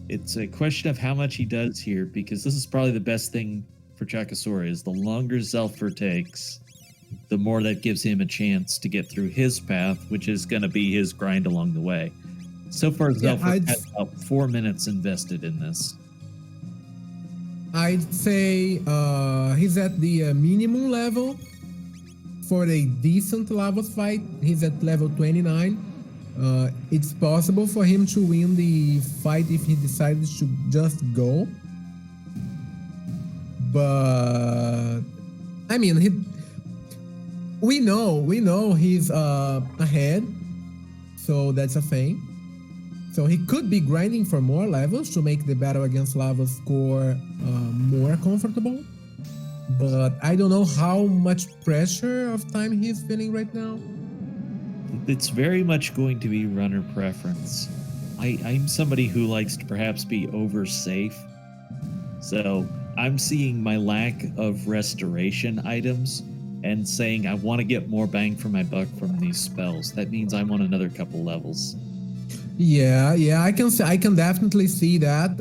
It's a question of how much he does here, because this is probably the best thing for Chocosura is the longer Xelpher takes, the more that gives him a chance to get through his path, which is going to be his grind along the way. So far, Xelpher has about 4 minutes invested in this. I'd say he's at the minimum level for a decent Lavos fight. He's at level 29. It's possible for him to win the fight if he decides to just go. But I mean, we know he's ahead, so that's a thing. So he could be grinding for more levels to make the battle against Lavos score more comfortable. But I don't know how much pressure of time he's feeling right now. It's very much going to be runner preference. I'm somebody who likes to perhaps be over safe. So I'm seeing my lack of restoration items and saying I want to get more bang for my buck from these spells. That means I want another couple levels. Yeah, I can definitely see that.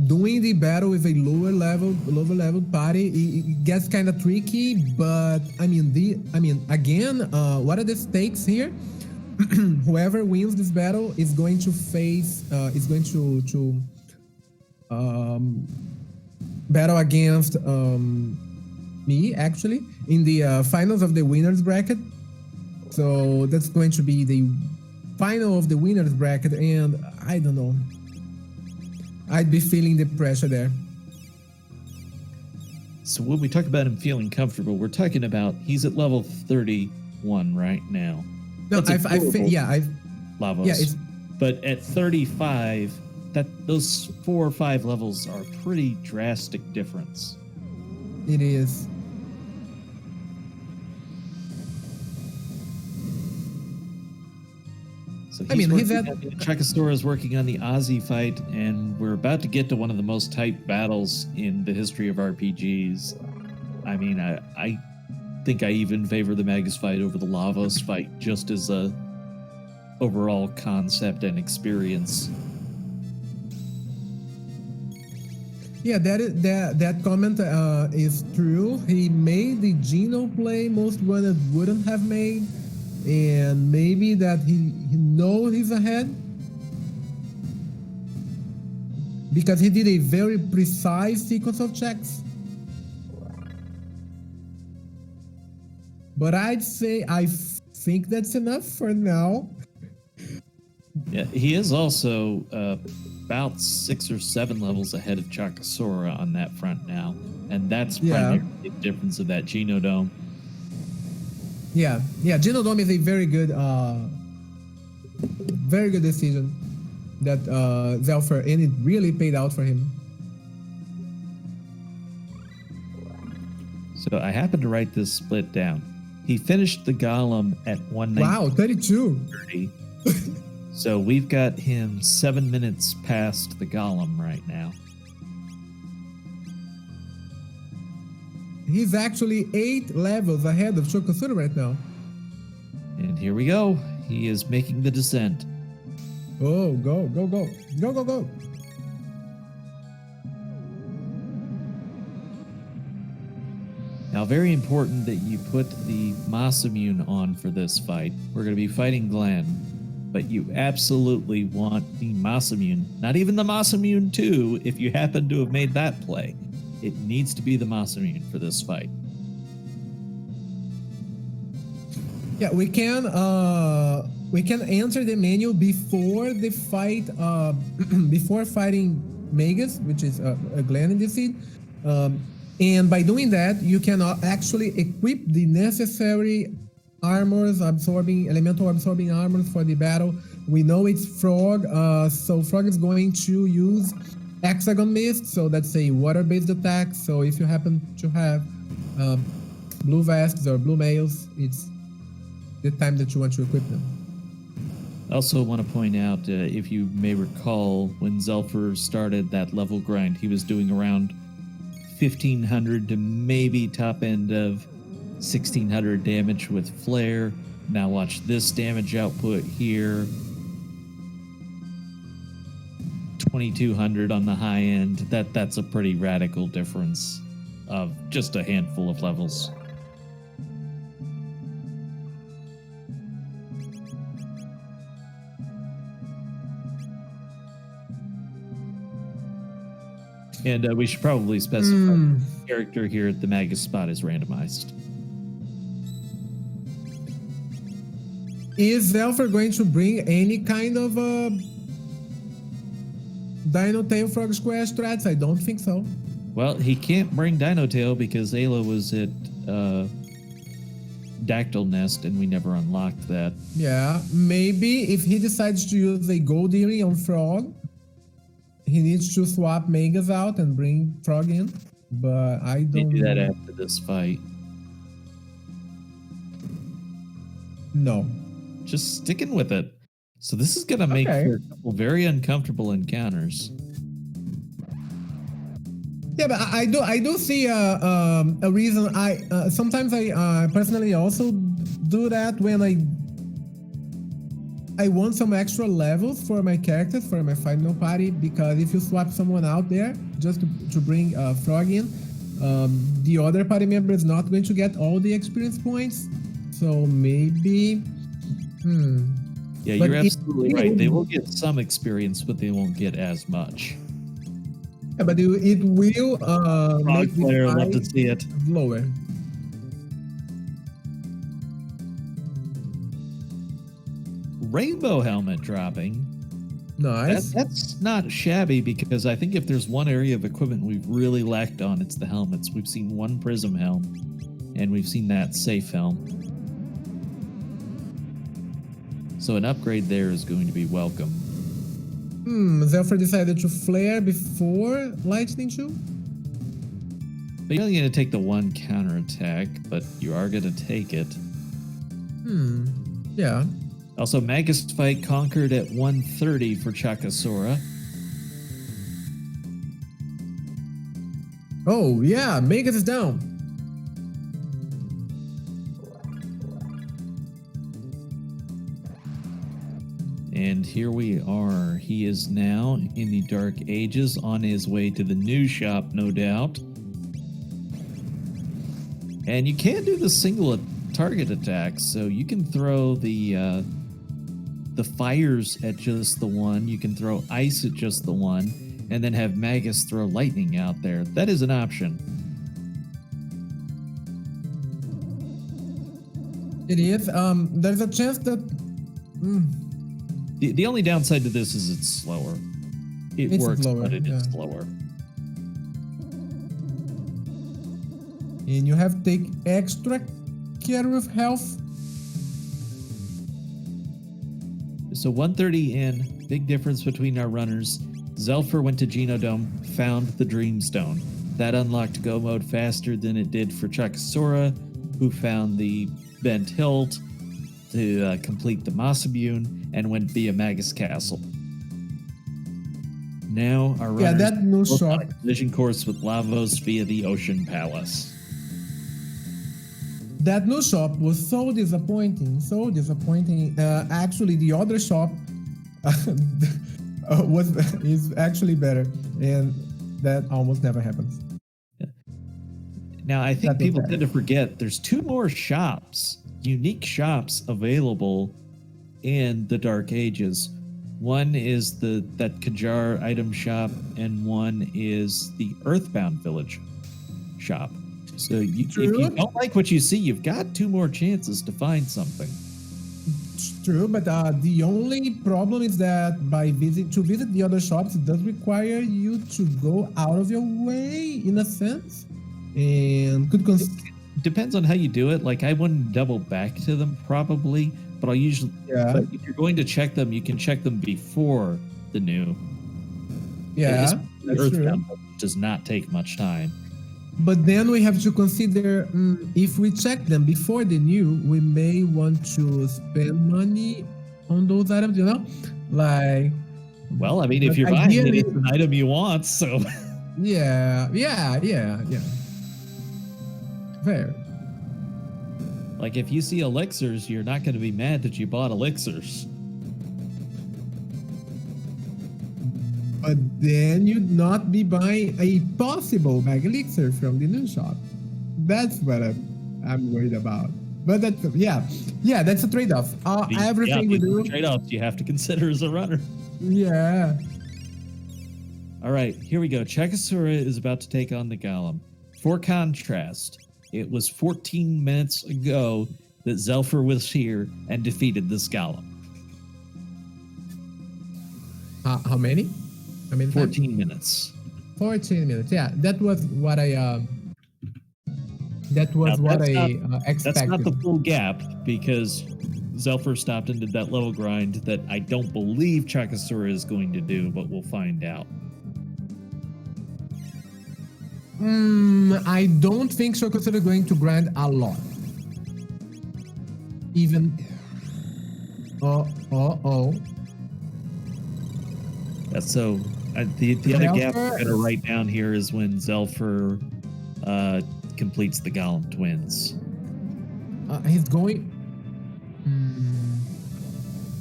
Doing the battle with a lower level party, it gets kind of tricky. But I mean, again, what are the stakes here? Whoever wins this battle is going to face, battle against me actually in the finals of the winners bracket. So that's going to be the final of the winners bracket, and I don't know. I'd be feeling the pressure there. So when we talk about him feeling comfortable, we're talking about he's at level 31 right now. No, Lavos. Yeah, it's, but at 35, those 4 or 5 levels are a pretty drastic difference. it is. So Chocosura is working on the Aussie fight, and we're about to get to one of the most tight battles in the history of RPGs. I mean, I think I even favor the Magus fight over the Lavos fight, just as a overall concept and experience. Yeah, that comment is true. He made the Geno play most runners wouldn't have made, and maybe that he knows he's ahead because he did a very precise sequence of checks. But I'd say I think that's enough for now. Yeah, he is also about 6 or 7 levels ahead of Chocosura on that front now, and that's primarily the difference of that Genodome. Yeah, Genodome is a very good decision that Xelpher, and it really paid out for him. So I happened to write this split down. He finished the Golem at 119. Wow, 32. 30. So we've got him 7 minutes past the Golem right now. He's actually 8 levels ahead of Chocosura right now. And here we go. He is making the descent. Oh, go. Now, very important that you put the Masamune on for this fight. We're going to be fighting Glenn, but you absolutely want the Masamune, not even the Masamune 2, if you happen to have made that play. It needs to be the Masamune for this fight. Yeah, we can enter the menu before the fight, before fighting Magus, which is a Glenn in this seed. And by doing that, you can actually equip the necessary armors, elemental absorbing armors for the battle. We know it's Frog, so Frog is going to use Hexagon Mist, so that's a water-based attack. So if you happen to have blue vests or blue mails, it's the time that you want to equip them. I also want to point out, if you may recall, when Xelpher started that level grind, he was doing around 1,500 to maybe top end of 1,600 damage with Flare. Now watch this damage output here. 2,200 on the high end. That's a pretty radical difference of just a handful of levels. And we should probably specify the character here at the Magus spot is randomized. Is Xelpher going to bring any kind of Dino Tail Frog Square strats? I don't think so. Well, he can't bring Dino Tail because Ayla was at Dactyl Nest and we never unlocked that. Yeah, maybe if he decides to use a Gold Earring on Frog, he needs to swap Magus out and bring Frog in. But I don't do that after this fight. No. Just sticking with it. So this is going to make for a couple very uncomfortable encounters. Yeah, but I do see a reason. Sometimes I personally also do that when I want some extra levels for my characters, for my final party, because if you swap someone out there just to bring Frog in, the other party member is not going to get all the experience points. So maybe... Yeah, you're absolutely right. They will get some experience, but they won't get as much. Yeah, but it will make player, the love to see it. Lower. Rainbow helmet dropping. Nice. That's not shabby because I think if there's one area of equipment we've really lacked on, it's the helmets. We've seen one Prism helm, and we've seen that Safe helm. So an upgrade there is going to be welcome. Xelpher decided to flare before Lightning Shoe? But you're only going to take the one counterattack, but you are going to take it. Yeah. Also, Magus fight conquered at 130 for Chocosura. Oh, yeah, Magus is down. And here we are. He is now in the Dark Ages on his way to the new shop, no doubt. And you can do the single target attacks, so you can throw the fires at just the one, you can throw ice at just the one, and then have Magus throw lightning out there. That is an option. It is. There's a chance that... The only downside to this is it's slower. It's works, slower, but it is slower. And you have to take extra care of health. So 130 in, big difference between our runners. Xelpher went to Genodome, found the Dreamstone. That unlocked Go Mode faster than it did for Chocosura, who found the Bent Hilt to complete the Massabune and went via Magus Castle. Now our runners that new shop collision course with Lavos via the Ocean Palace. That new shop was so disappointing, actually, the other shop is actually better, and that almost never happens. Now, I think people tend to forget there's two more shops, unique shops available in the Dark Ages. One is that Kajar item shop, and one is the Earthbound Village shop. So if you don't like what you see, you've got two more chances to find something. True, but the only problem is that to visit the other shops, it does require you to go out of your way, in a sense, and depends on how you do it. Like, I wouldn't double back to them probably, but I'll usually. Yeah. But if you're going to check them, you can check them before the new. Yeah, that's true. Does not take much time. But then we have to consider if we check them before the new, we may want to spend money on those items, you know? Like, Well, I mean, if but you're buying it, ideally, it's an item you want, so. yeah. Fair. Like, if you see elixirs, you're not going to be mad that you bought elixirs. But then you'd not be buying a possible Mega Elixir from the new shop. That's what I'm worried about. But that's, yeah, that's a trade-off. Everything we do. Trade-offs you have to consider as a runner. Yeah. All right, here we go. Chocosura is about to take on the Golem. For contrast, it was 14 minutes ago that Xelpher was here and defeated this Golem. How many? 14 minutes. 14 minutes. Yeah, that was what I expected. That's not the full gap, because Xelpher stopped and did that level grind that I don't believe Chocosura is going to do, but we'll find out. I don't think Chocosura is going to grind a lot. Even. That's so. The other gap I'm going to write down here is when Xelpher completes the Golem twins. He's going.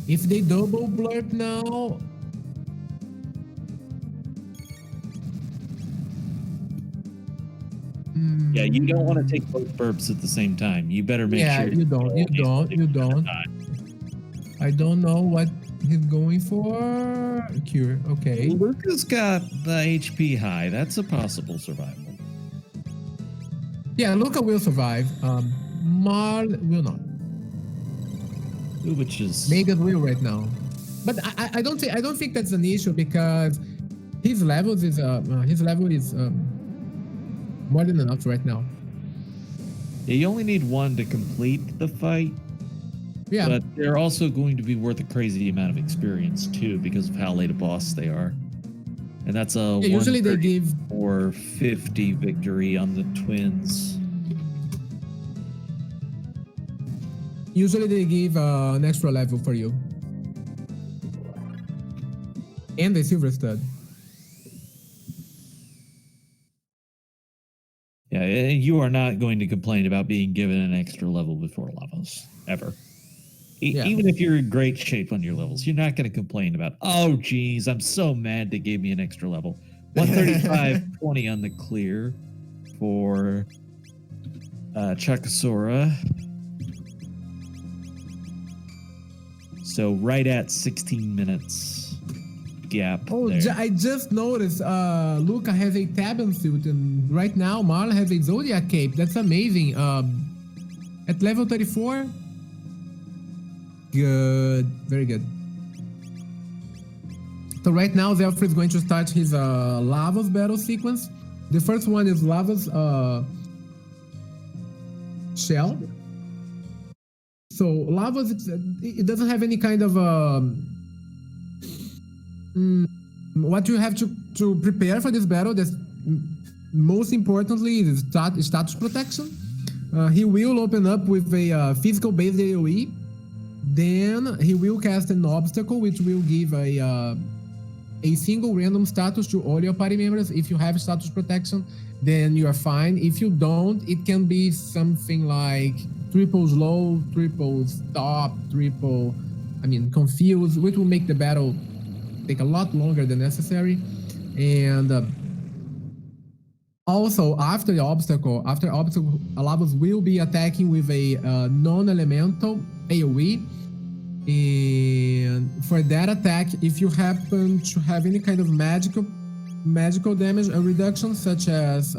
If they double blurb now. Yeah, you don't want to take both burps at the same time. You better make sure. You don't. I don't know what he's going for. Cure. Okay. Luca's got the HP high. That's a possible survival. Yeah, Luca will survive. Marl will not. Which is Megan will right now. But I don't think that's an issue, because his level is more than enough right now. Yeah, you only need one to complete the fight. Yeah. But they're also going to be worth a crazy amount of experience too, because of how late a boss they are. And that's a usually they give or 50 victory on the twins. Usually they give an extra level for you. And the silver stud. Yeah, you are not going to complain about being given an extra level before Lavos, ever. Even if you're in great shape on your levels, you're not going to complain about, oh, geez, I'm so mad they gave me an extra level. 135.20 on the clear for Chocosura. So right at 16 minutes gap. Oh, I just noticed Luca has a Taban suit, and right now Marl has a Zodiac cape. That's amazing. At level 34. Good. Very good. So right now Xelpher is going to start his Lavos battle sequence. The first one is Lavos shell. So Lavos, it doesn't have any kind of what you have to prepare for this battle. That's most importantly is status protection. He will open up with a physical based AoE. Then he will cast an obstacle, which will give a single random status to all your party members. If you have status protection, then you are fine. If you don't, it can be something like triple slow, triple stop, confuse, which will make the battle take a lot longer than necessary. And also, after obstacle, Lavos will be attacking with a non-elemental AoE. And for that attack, if you happen to have any kind of magical damage reduction, such as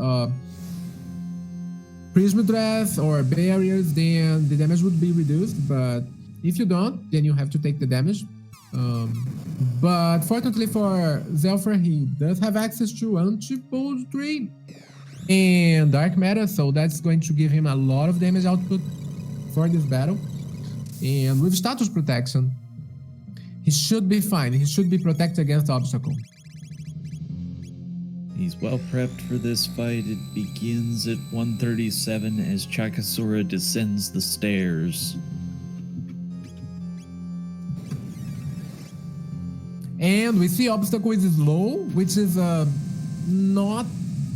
prism dress or barriers, then the damage would be reduced. But if you don't, then you have to take the damage. But fortunately for Xelpher, he does have access to anti-poetry and dark matter, so that's going to give him a lot of damage output for this battle. And with status protection, he should be fine. He should be protected against obstacle. He's well prepped for this fight. It begins at 1:37 as Chocosura descends the stairs. And we see obstacle is slow, which is not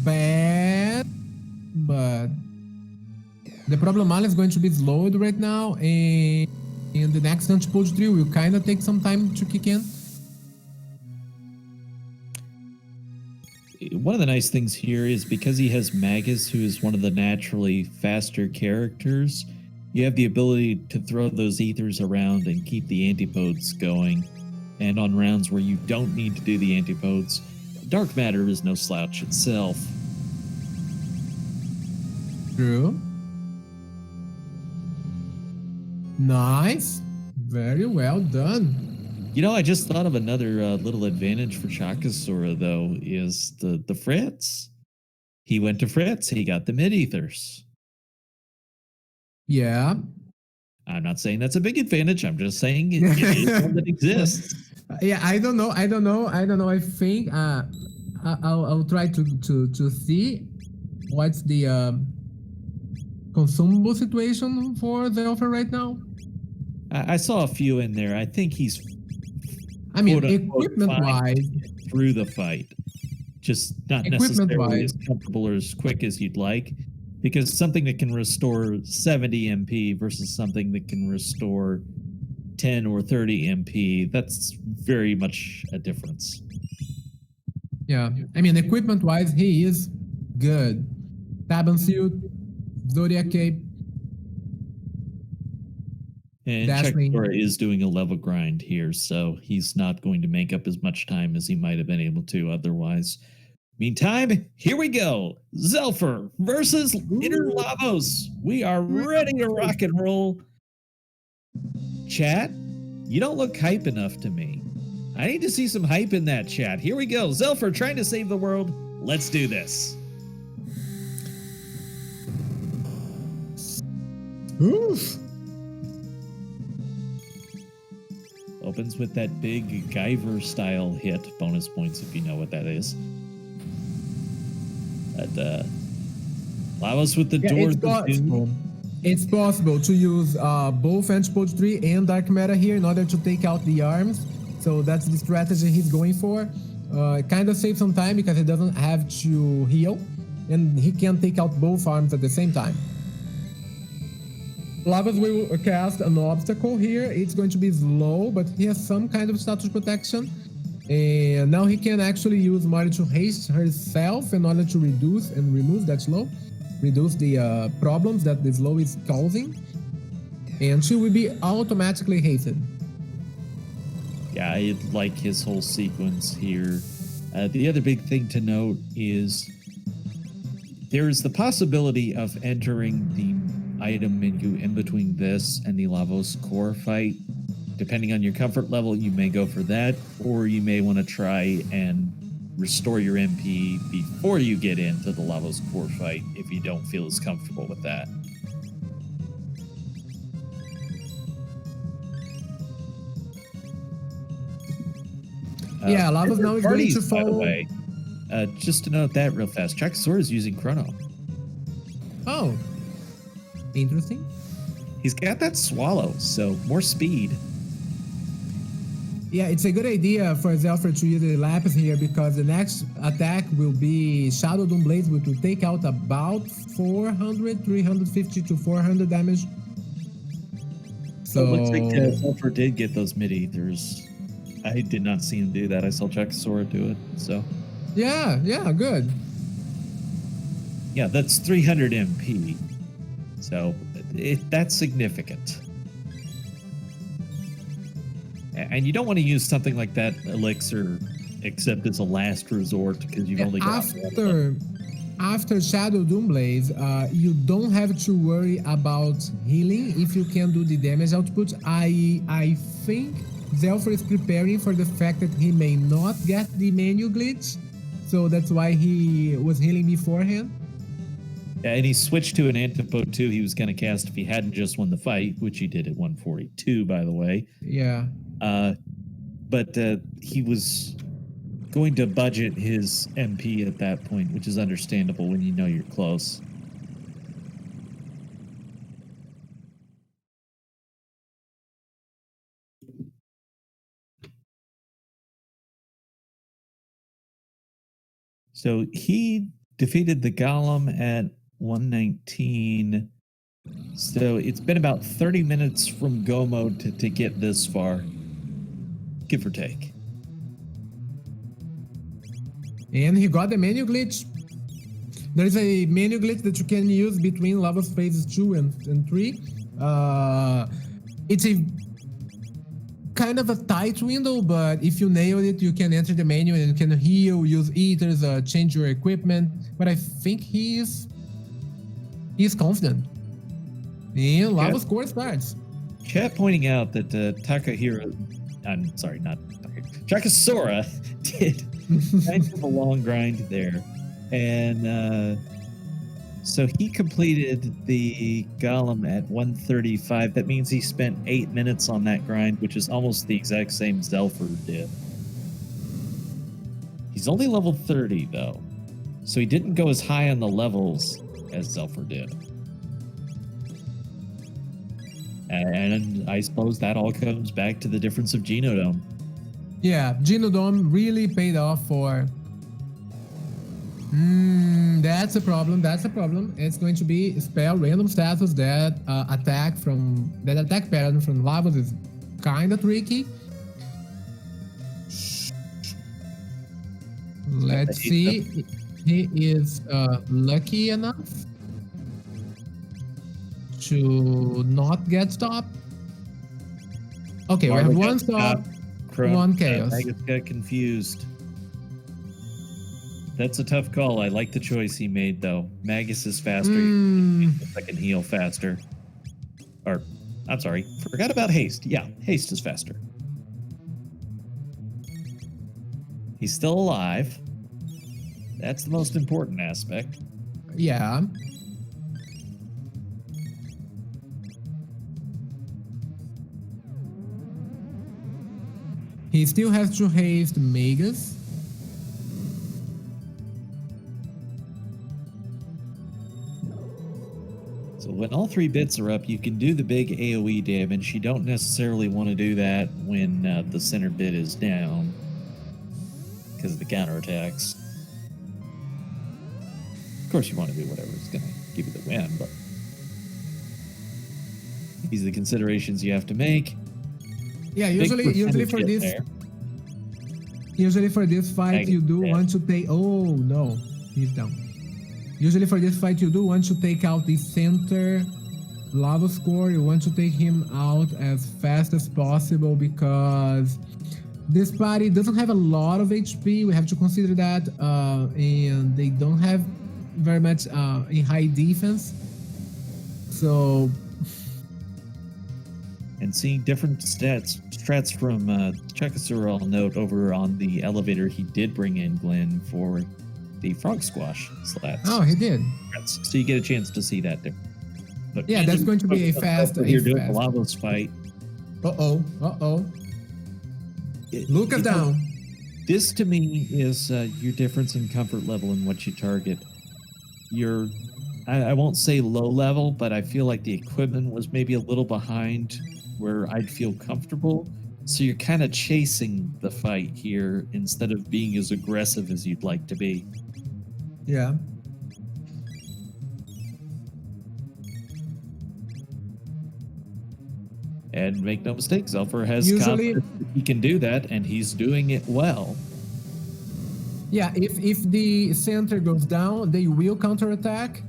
bad, but the problem is going to be slowed right now, and in the next anti-poach tree will kind of take some time to kick in. One of the nice things here is because he has Magus, who is one of the naturally faster characters, you have the ability to throw those ethers around and keep the antipodes going. And on rounds where you don't need to do the antipodes, dark matter is no slouch itself. True. Nice. Very well done. You know, I just thought of another little advantage for Chocosura, though, is the Fritz. He went to Fritz. He got the mid-ethers. Yeah. I'm not saying that's a big advantage. I'm just saying it is one that exists. Yeah, I don't know. I think I'll try to see what's the consumable situation for the offer right now. I saw a few in there. I think he's, I mean, quote-unquote, equipment-wise, through the fight, just not necessarily Equipment-wise. as comfortable or as quick as you'd like, because something that can restore 70 MP versus something that can restore 10 or 30 MP, that's very much a difference. yeah. I mean, equipment-wise, he is good. Taban suit, Zodiac cape, And Dashling. Chocosura is doing a level grind here, so he's not going to make up as much time as he might have been able to otherwise. Meantime, here we go. Xelpher versus Interlavos. We are ready to rock and roll. Chat, you don't look hype enough to me. I need to see some hype in that chat. Here we go. Xelpher trying to save the world. Let's do this. Oof. Opens with that big Guyver style hit. Bonus points if you know what that is. But Lavos with the doors. It's possible to use both Anti-Poach 3 and Dark Matter here in order to take out the arms. So that's the strategy he's going for. Kind of saves some time because he doesn't have to heal, and he can take out both arms at the same time. Lavos will cast an obstacle here. It's going to be slow, but he has some kind of status protection. And now he can actually use Mario to haste herself in order to reduce and remove that slow. Reduce the problems that the slow is causing. And she will be automatically hasted. Yeah, I like his whole sequence here. The other big thing to note is there's the possibility of entering the item menu in between this and the Lavos core fight. Depending on your comfort level, you may go for that, or you may want to try and restore your MP before you get into the Lavos core fight if you don't feel as comfortable with that. Yeah, Lavos now is going to follow. By the way, just to note that real fast, Chocosura is using Chrono. Oh, interesting. He's got that swallow, so more speed. Yeah, it's a good idea for Xelpher to use the Lapis here because the next attack will be Shadow Doom Blaze, which will take out about 350 to 400 damage. So it looks like Xelpher did get those mid-ethers. I did not see him do that. I saw Chocosura do it, so. Yeah, good. Yeah, that's 300 MP. So that's significant. And you don't want to use something like that elixir except as a last resort because you've only got after Shadow Doom Blaze, you don't have to worry about healing if you can do the damage output. I think Xelpher is preparing for the fact that he may not get the menu glitch, so that's why he was healing beforehand. Yeah, and he switched to an Antipode too. He was going to cast if he hadn't just won the fight, which he did at 142, by the way. Yeah. But he was going to budget his MP at that point, which is understandable when you know you're close. So he defeated the Golem at 119. So it's been about 30 minutes from go mode to get this far, give or take. And he got the menu glitch. There is a menu glitch that you can use between levels phases 2 and 3. It's a kind of a tight window, but if you nail it, you can enter the menu and you can heal, use eaters, change your equipment. But I think he's confident. And lava score starts. Chat pointing out that Chocosura did kind of a long grind there. And so he completed the Golem at 135. That means he spent 8 minutes on that grind, which is almost the exact same Xelpher did. He's only level 30, though. So he didn't go as high on the levels as Xelpher did. And I suppose that all comes back to the difference of Genodome. Yeah, Genodome really paid off for... that's a problem. It's going to be spell random status that attack pattern from lavas is kind of tricky. Let's see. He is lucky enough to not get stopped. Okay, we have one stop, one chaos. I got confused. That's a tough call. I like the choice he made, though. Magus is faster. I can heal faster. Or, I'm sorry, forgot about haste. Yeah, haste is faster. He's still alive. That's the most important aspect. Yeah. He still has to haste Magus. So when all 3 bits are up, you can do the big AoE damage. You don't necessarily want to do that when the center bit is down because of the counterattacks. Of course, you want to do whatever is going to give you the win, but these are the considerations you have to make. Yeah, usually for this fight you do want to take... Oh no, he's down. Usually for this fight you do want to take out the center lava score. You want to take him out as fast as possible because this party doesn't have a lot of HP. We have to consider that, and they don't have very much in high defense. So... And seeing different strats from Chocosura, I'll note over on the elevator, he did bring in Glenn for the frog squash slats. Oh, he did. So you get a chance to see that difference. But yeah, that's going to be a fast. You're doing a Lavos fight. Lucas down. This to me is your difference in comfort level and what you target. I won't say low level, but I feel like the equipment was maybe a little behind where I'd feel comfortable. So you're kind of chasing the fight here instead of being as aggressive as you'd like to be. Yeah. And make no mistake, Xelpher has confidence that he can do that, and he's doing it well. Yeah, if the center goes down, they will counterattack.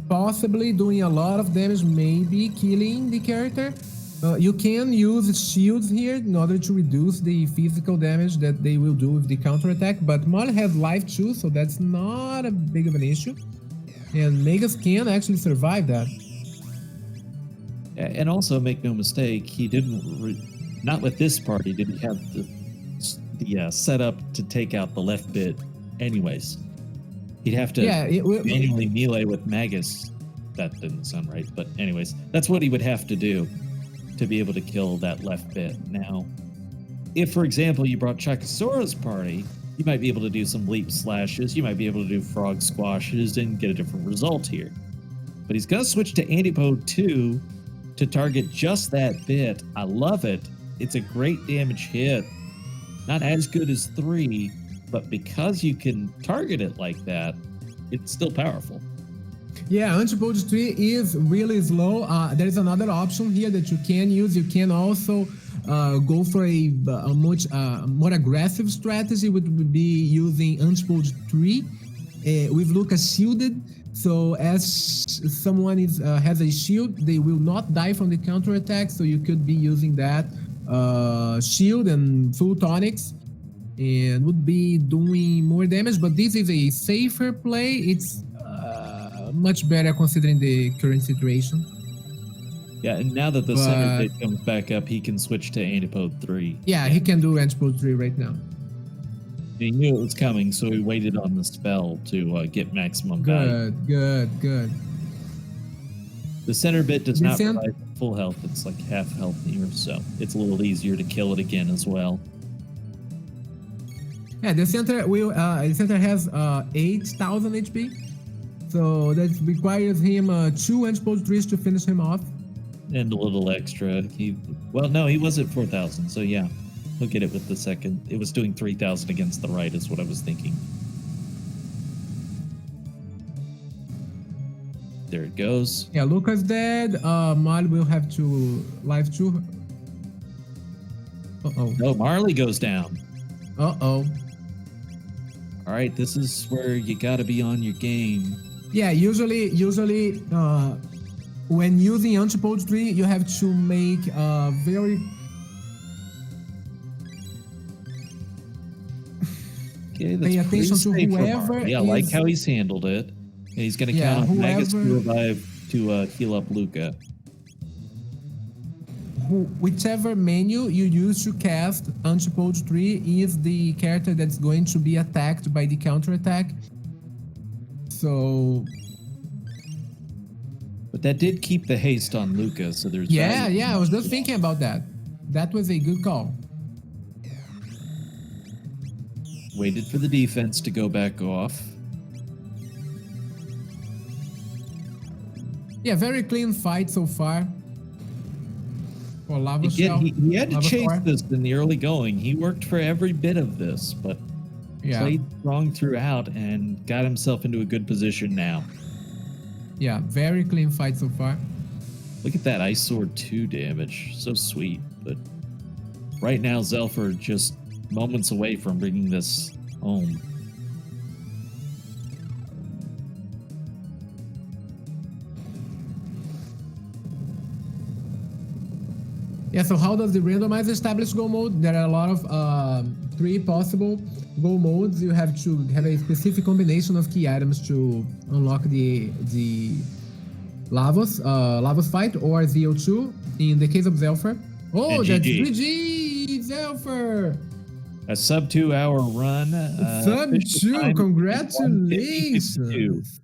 Possibly doing a lot of damage, maybe killing the character. You can use shields here in order to reduce the physical damage that they will do with the counterattack, but Molly has life too, so that's not a big of an issue. And Magus can actually survive that. And also, make no mistake, he didn't, not with this party, did he have the setup to take out the left bit anyways. He'd have to manually melee with Magus. That didn't sound right, but anyways, that's what he would have to do to be able to kill that left bit. Now, if, for example, you brought Chocosura's party, you might be able to do some leap slashes, you might be able to do frog squashes and get a different result here. But he's going to switch to Antipode 2 to target just that bit. I love it. It's a great damage hit. Not as good as 3, but because you can target it like that, it's still powerful. Yeah, Anti-Poach 3 is really slow. There is another option here that you can use. You can also go for a much more aggressive strategy, which would be using Anti-Poach 3 with Lucas shielded. So as someone has a shield, they will not die from the counter attack. So you could be using that shield and full tonics, and would be doing more damage. But this is a safer play. It's much better considering the current situation. Yeah, and now that the center bit comes back up, he can switch to Antipode 3. Yeah, he can do Antipode 3 right now. He knew it was coming, so he waited on the spell to get maximum value. Good. The center bit does not provide full health. It's like half health here, so it's a little easier to kill it again as well. Yeah, the center has 8,000 HP, so that requires him 2 Antipode 3s to finish him off. And a little extra. He was at 4,000, so yeah. He'll get it with the second. It was doing 3,000 against the right is what I was thinking. There it goes. Yeah, Lucas dead. Marley will have to live 2. Uh-oh. No, Marley goes down. Uh-oh. All right, this is where you got to be on your game. Yeah, usually when using Antipode 3, you have to make very... Okay, that's pay attention to whoever. Yeah, I like how he's handled it. And he's going to count on Magus to revive to heal up Luca. Whichever menu you use to cast Antipode 3 is the character that's going to be attacked by the counter attack. So... But that did keep the haste on Luca, so there's... Yeah, I was just thinking about that. That was a good call. Waited for the defense to go back off. Yeah, very clean fight so far. For Lava Shell. He had to chase this in the early going. He worked for every bit of this, but played strong throughout and got himself into a good position now. Yeah, very clean fight so far. Look at that Ice Sword 2 damage. So sweet. But right now, Xelpher just moments away from bringing this home. Yeah, so how does the randomized established goal mode? There are a lot of 3 possible goal modes. You have to have a specific combination of key items to unlock the Lavos fight or ZO2. In the case of Xelpher. Oh, that's GG! Xelpher! A sub 2 hour run. Sub 2, congratulations!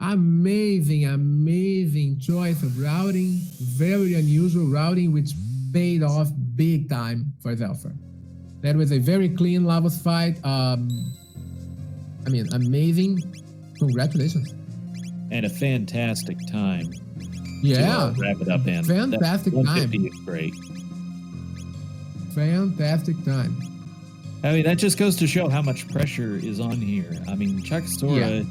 Amazing choice of routing. Very unusual routing, which paid off big time for Xelpher. That was a very clean Lavos fight. Amazing. Congratulations. And a fantastic time. Yeah. To wrap it up in. Fantastic time. Is great. Fantastic time. I mean, that just goes to show how much pressure is on here. I mean, Chocosura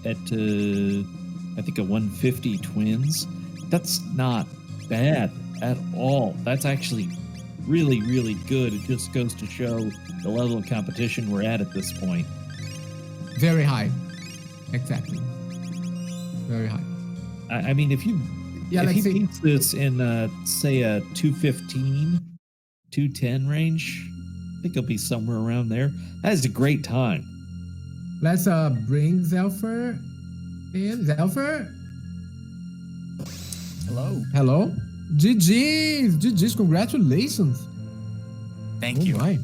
at, I think, a 150 twins, that's not bad at all. That's actually really, really good. It just goes to show the level of competition we're at this point. Very high. Exactly. Very high. I mean, if he beats this in, say, a 215, 210 range, I think he'll be somewhere around there. That is a great time. Let's bring Xelpher in. Xelpher? Hello? GG's, congratulations. Thank you. My.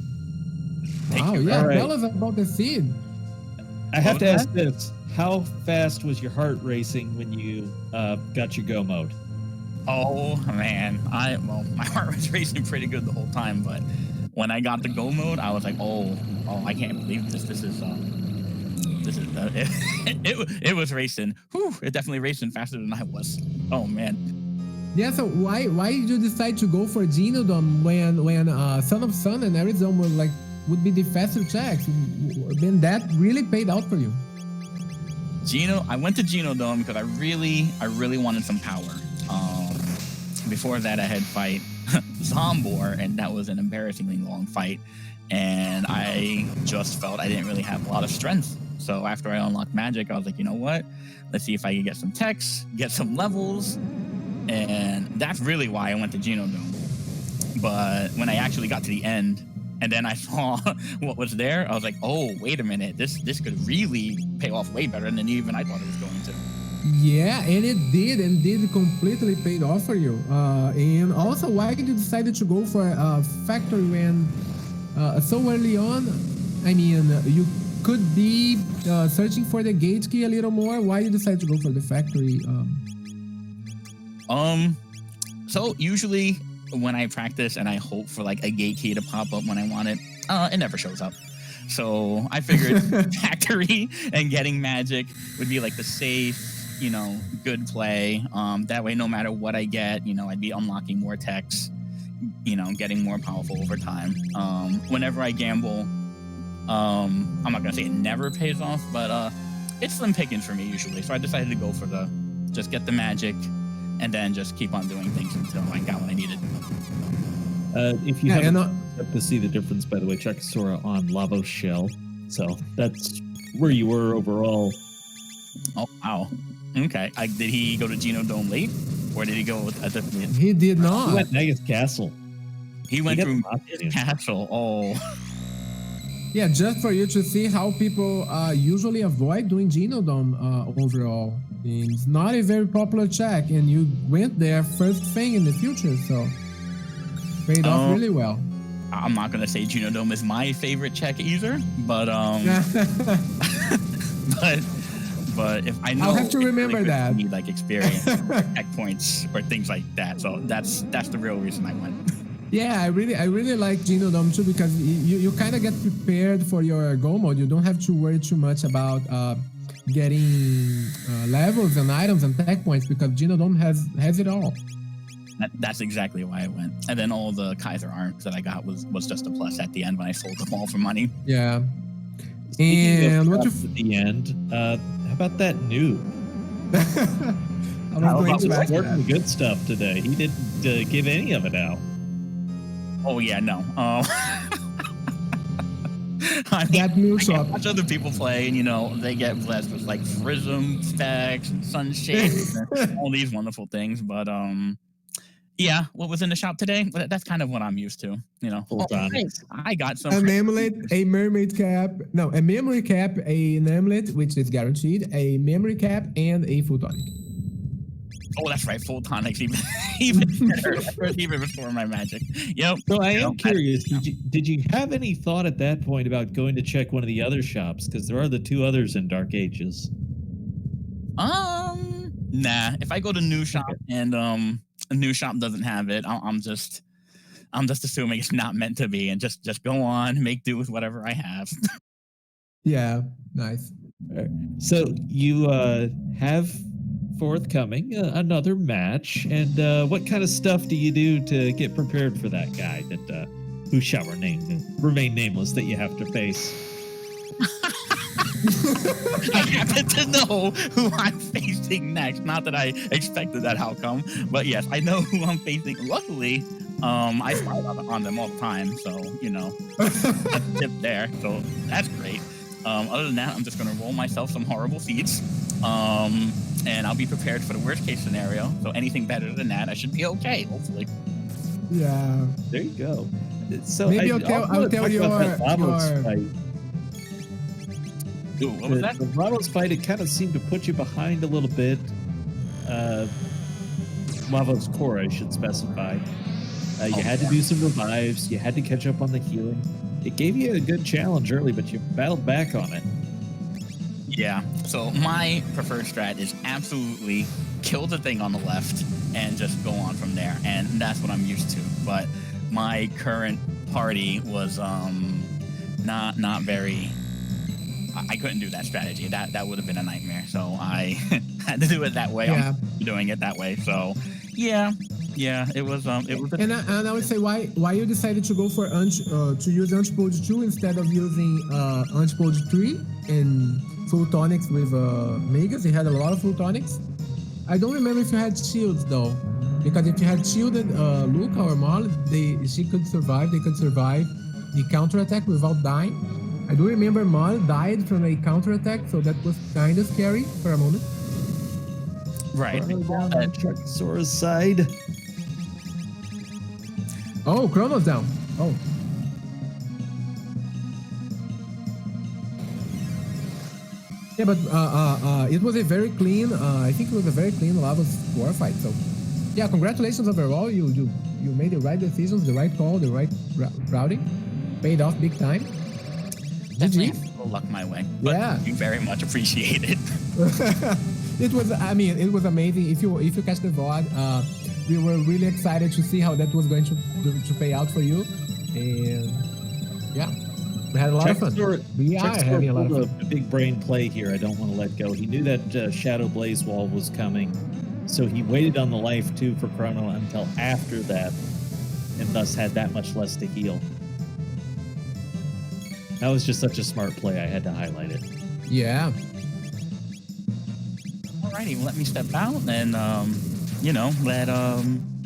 Wow, yeah, right. Tell us about the seed. I have to ask this. How fast was your heart racing when you got your go mode? Oh, man. My heart was racing pretty good the whole time, but when I got the go mode, I was like, oh, I can't believe this. It was racing. Whew, it definitely racing faster than I was. Oh, man. Yeah, so why did you decide to go for Genodome when Son of Sun and Arizona would be the faster checks? Then that really paid out for you. I went to Genodome because I really wanted some power. Before that, I had fight Zombor, and that was an embarrassingly long fight. And I just felt I didn't really have a lot of strength. So after I unlocked magic, I was like, you know what? Let's see if I can get some techs, get some levels. And that's really why I went to Genodome. But when I actually got to the end, and then I saw what was there, I was like, oh, wait a minute. This could really pay off way better than even I thought it was going to. Yeah, and it did completely paid off for you. And also, why did you decide to go for factory when so early on? I mean, you could be searching for the gate key a little more. Why you decide to go for the factory? So usually when I practice and I hope for like a gate key to pop up when I want it, it never shows up. So I figured factory and getting magic would be like the safe, good play. That way, no matter what I get, I'd be unlocking more techs, getting more powerful over time. Whenever I gamble, I'm not gonna say it never pays off, but it's slim pickings for me usually. So I decided to go for just get the magic and then just keep on doing things until I got what I needed. If you haven't to see the difference, by the way, Chocosura on Lavos Shell. So that's where you were overall. Oh, wow. Okay. Did he go to Genodome late? Or did he go with a different... He did not. He went Mega's Castle. He went through Mega's Castle. Oh. Yeah, just for you to see how people usually avoid doing Genodome overall. It's not a very popular check, and you went there first thing in the future, so paid off really well. I'm not gonna say Genodome is my favorite check either, but but if I know, I'll have to remember really that. Need like experience, checkpoints, or things like that. So that's the real reason I went. Yeah, I really like Genodome too because you kind of get prepared for your go mode. You don't have to worry too much about getting levels and items and tech points because Genodome has it all. That's exactly why I went. And then all the Kaiser arms that I got was just a plus at the end when I sold them all for money. Yeah. And what at the end? How about that noob? I was going to ask the good stuff today. He didn't give any of it out. Oh yeah, no. That new shop. I watch other people play, and they get blessed with like prism stacks and sunshade and all these wonderful things. But yeah, what was in the shop today? That's kind of what I'm used to. I got some. An amulet, a mermaid cap, no, a memory cap, an amulet, which is guaranteed, a memory cap, and a full tonic. Oh, that's right, full tonics even better. Even before my magic. Yep. So I am curious. Did you have any thought at that point about going to check one of the other shops? Because there are the two others in Dark Ages. Nah. If I go to new shop and a new shop doesn't have it, I'm just assuming it's not meant to be, and just go on, make do with whatever I have. Yeah, nice. Right. So you have forthcoming another match, and what kind of stuff do you do to get prepared for that guy that who shall remain nameless that you have to face? I happen to know who I'm facing next. Not that I expected that outcome, but yes, I know who I'm facing. Luckily, I fight on them all the time, so that's a tip there. So that's great. Other than that, I'm just gonna roll myself some horrible feats, and I'll be prepared for the worst case scenario. So anything better than that, I should be okay. Hopefully. Yeah. There you go. So maybe I'll tell you fight. Ooh, what was that? The Lavos fight, it kind of seemed to put you behind a little bit. Lavos core, I should specify. You had to do some revives. You had to catch up on the healing. It gave you a good challenge early, but you battled back on it. Yeah. So my preferred strat is absolutely kill the thing on the left and just go on from there. And that's what I'm used to. But my current party was not very... I couldn't do that strategy. That would have been a nightmare. So I had to do it that way. Yeah. I'm doing it that way. So Yeah, it was And I would say why you decided to go for to use Antipode 2 instead of using Antipode 3 and full tonics with Megas. You had a lot of full tonics. I don't remember if you had shields though, because if you had shielded Luca or Molly, they could survive the counter attack without dying. I do remember Molly died from a counter attack, so that was kind of scary for a moment. right. Down on Chocosura's side. Oh, Chrono's down. Oh. Yeah, but it was a very clean. I think it was a very clean Lavos war fight. So, yeah, congratulations overall. You made the right decisions, the right call, the right routing. Paid off big time. Definitely had a little luck my way. But Yeah. you very much appreciate it. It was. I mean, it was amazing. If you catch the VOD, we were really excited to see how that was going to pay out for you, and yeah, we had a lot of fun. We are having a lot of fun. A big brain play here. I don't want to let go. He knew that Shadow Blaze Wall was coming, so he waited on the life too for Chrono until after that, and thus had that much less to heal. That was just such a smart play. I had to highlight it. Yeah. Alrighty, well, let me step out and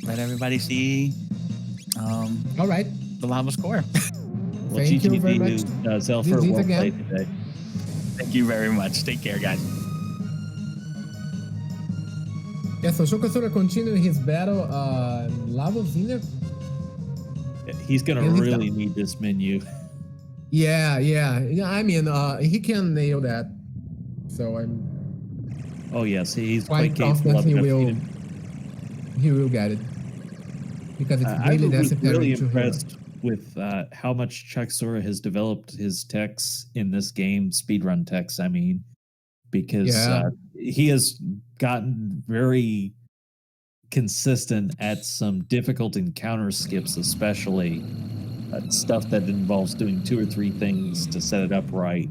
let everybody see All right. the lava score. Well, Thank you very much. Xelpher, GG's well again. played today. Thank you very much. Take care, guys. Yeah. So Chocosura continuing his battle. Lavos in there. He's gonna Yeah, he's really down. need this menu. Yeah. I mean, he can nail that. So I'm Oh yes, he's quite quite capable confident of he enough will get it, because it's I really was necessary really to heal. impressed with how much Chocosura has developed his techs in this game, speedrun techs, I mean, because Yeah. he has gotten very consistent at some difficult encounter skips, especially stuff that involves doing 2 or 3 things to set it up right.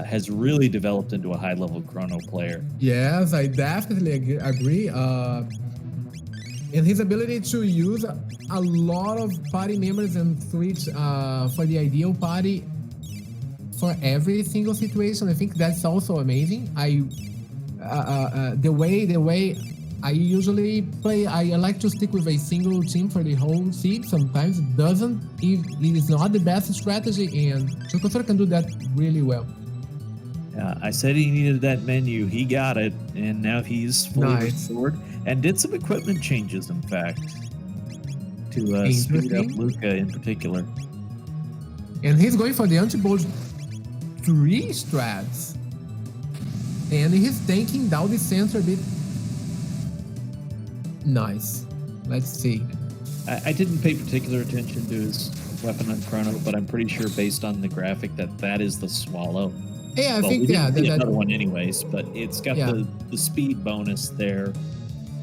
Has really developed into a high-level Chrono player. Yes, I definitely agree. And his ability to use a lot of party members and switch for the ideal party for every single situation, I think that's also amazing. The way I usually play, I like to stick with a single team for the whole seed. Sometimes it is not the best strategy, and Chocosura can do that really well. I said he needed that menu. He got it, and now he's fully Nice. restored and did some equipment changes, in fact, to speed up Interesting. Luca in particular. And he's going for the Antipode 3 strats. And he's taking down the sensor a bit. Nice. Let's see. I didn't pay particular attention to his weapon on Chrono, but I'm pretty sure based on the graphic that is the Swallow. Yeah, I Well, think, we yeah. didn't see another one anyways, but it's got Yeah. the speed bonus there.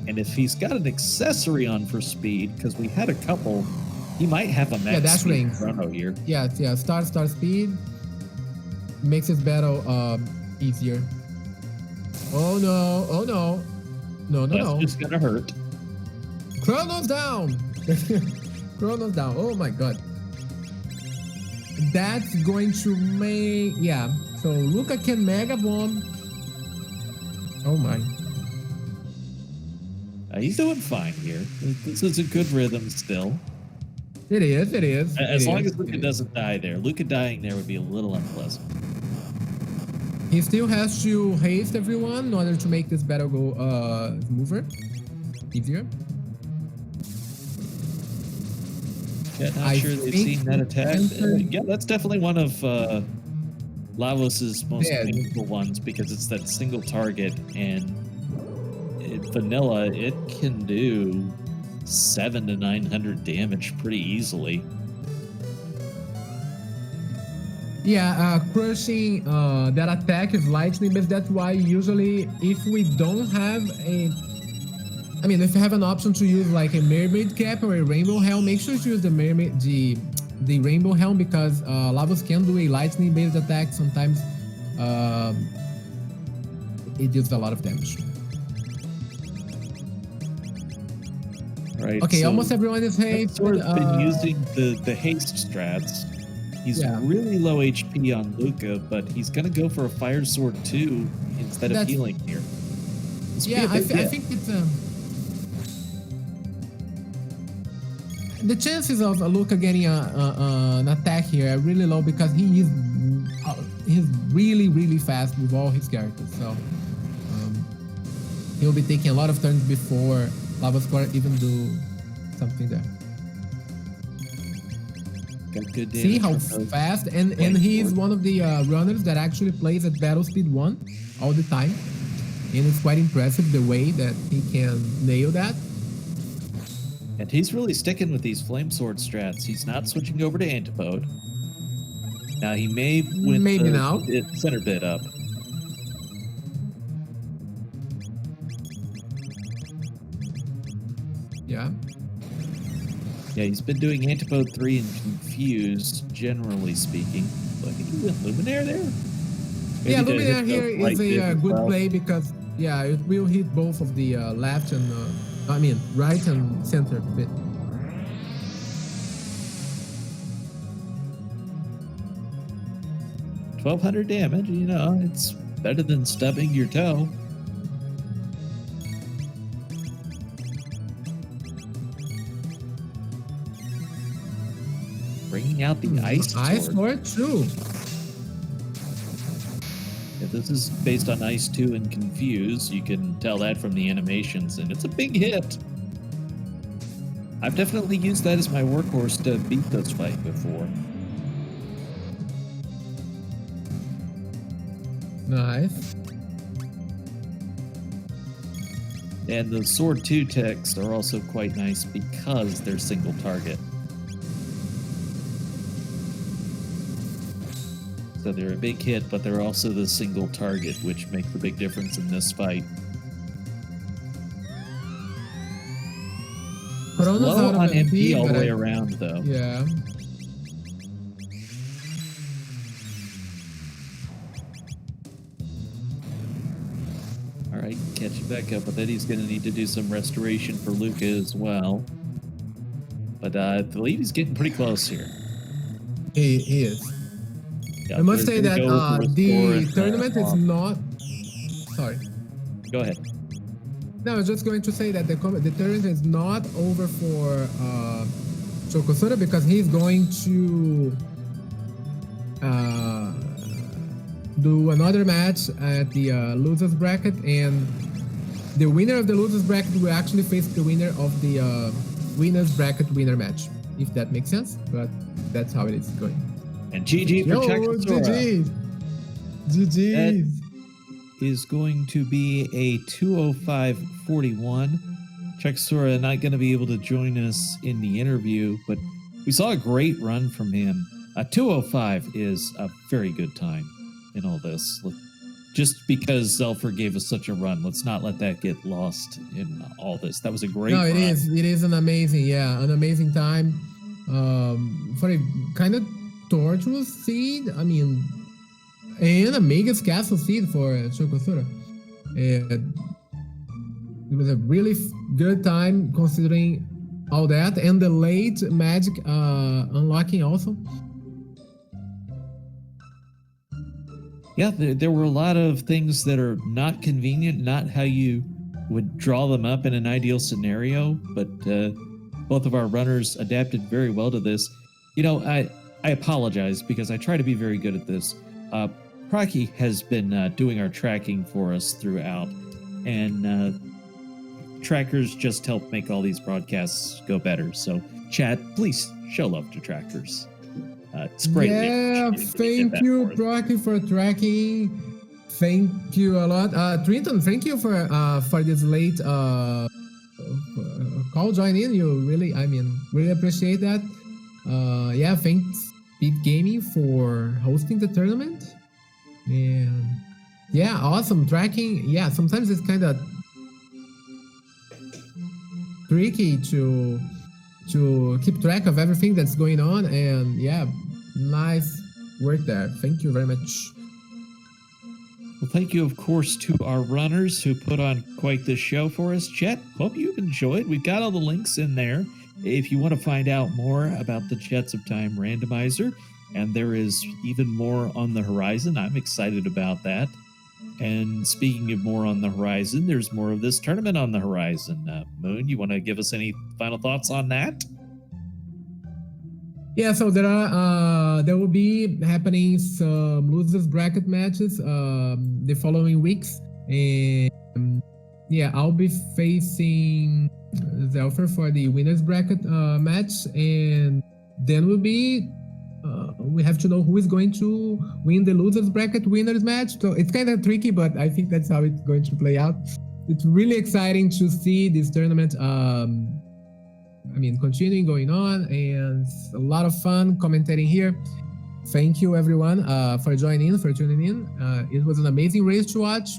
And if he's got an accessory on for speed, because we had a couple, he might have a max dash speed rings. Chrono here. Yeah, start speed. Makes his battle easier. Oh no. No. That's just gonna hurt. Chrono's down! Chrono's down. Oh my god. That's going to make... Yeah. So Luca can Mega Bomb. Oh my. He's doing fine here. This is a good rhythm still. It is. As long as Luca doesn't die there. Luca dying there would be a little unpleasant. He still has to haste everyone in order to make this battle go smoother. Easier. Yeah, not I sure they've think seen that attack. Yeah, that's definitely one of Lavos's most Dead. painful ones because it's that single target, and vanilla, it can do 700 to 900 damage pretty easily. Yeah, crushing that attack is lightning, but that's why usually if we don't have if you have an option to use like a mermaid cap or a rainbow helm, make sure to use the rainbow helm, because Lavos can do a lightning based attack. Sometimes it deals a lot of damage. Right. Okay, so almost everyone is haste. Sort of been using the haste strats. He's Yeah. really low HP on Luca, but he's gonna go for a fire sword too instead of That's- healing here. This would be Yeah, a I big hit. think it's the chances of Luca getting an attack here are really low because he's really fast with all his characters. So he'll be taking a lot of turns before Lava Score even do something there. Got good damage. See how from those fast and he's one of the runners that actually plays at battle speed 1 all the time, and it's quite impressive the way that he can nail that. And he's really sticking with these flame sword strats. He's not switching over to antipode. Now he may with Maybe the now. center bit up. Yeah. Yeah, he's been doing antipode 3 and confuse, generally speaking. So I think he went Luminaire there. Maybe Yeah, to hit Luminaire the here right is bit a as good well. play because, yeah, it will hit both of the left and, right and center bit. $1,200 damage, you know, it's better than stubbing your toe. Bringing out the ice Ice sword. sword too. Yeah, this is based on Ice 2 and Confuse. You can tell that from the animations, and it's a big hit. I've definitely used that as my workhorse to beat this fight before. Nice. And the Sword 2 techs are also quite nice because they're single target. So they're a big hit, but they're also the single target, which makes the big difference in this fight. Chrono's Low out of on MP, MP all the but way around, though. Yeah. All right, catching back up, but then he's going to need to do some restoration for Luca as well. But I believe he's getting pretty close here. He is. Yeah, I must they're say that gonna go for a score the and, tournament is not. Sorry. Go ahead. No, I was just going to say that the tournament is not over for Chocosura because he's going to do another match at the losers bracket, and the winner of the losers bracket will actually face the winner of the winners bracket winner match, if that makes sense. But that's how it is going. And GG for Chocosura. GG. Is going to be a 205.41. Chocosura not going to be able to join us in the interview, but we saw a great run from him. A 205 is a very good time in all this. Just because Xelpher gave us such a run, let's not let that get lost in all this. That was a great run. It is. It is an amazing time. For a kind of tortuous seed, and a Magus Castle seed for Chocosura. It was a really good time considering all that, and the late magic unlocking also. Yeah, there were a lot of things that are not convenient, not how you would draw them up in an ideal scenario, but both of our runners adapted very well to this. You know, I apologize because I try to be very good at this. Procky has been doing our tracking for us throughout, and trackers just help make all these broadcasts go better. So, chat, please show love to trackers. It's great. Yeah, thank you, Procky, for tracking. Thank you a lot. Trinton, thank you for this late call joining. You really appreciate that. Yeah, thanks SpeedGaming for hosting the tournament. And yeah, awesome tracking. Yeah, sometimes it's kind of tricky to keep track of everything that's going on, and yeah, nice work there. Thank you very much. Well, thank you, of course, to our runners who put on quite this show for us. Chet, hope you've enjoyed. We've got all the links in there. If you want to find out more about the Jets of Time randomizer, and there is even more on the horizon, I'm excited about that. And speaking of more on the horizon, there's more of this tournament on the horizon. Moon, you want to give us any final thoughts on that? Yeah, so there will be happening some losers bracket matches the following weeks, and yeah, I'll be facing Xelpher for the winners bracket match, and then we have to know who is going to win the losers bracket winners match. So it's kind of tricky, but I think that's how it's going to play out. It's really exciting to see this tournament. Continuing going on, and a lot of fun commentating here. Thank you everyone for joining in, for tuning in. It was an amazing race to watch.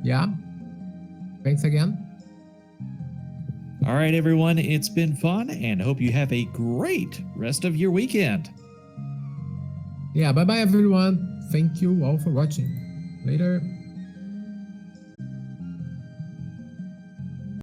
Yeah, thanks again. All right, everyone, it's been fun, and hope you have a great rest of your weekend. Yeah, bye-bye everyone. Thank you all for watching. Later.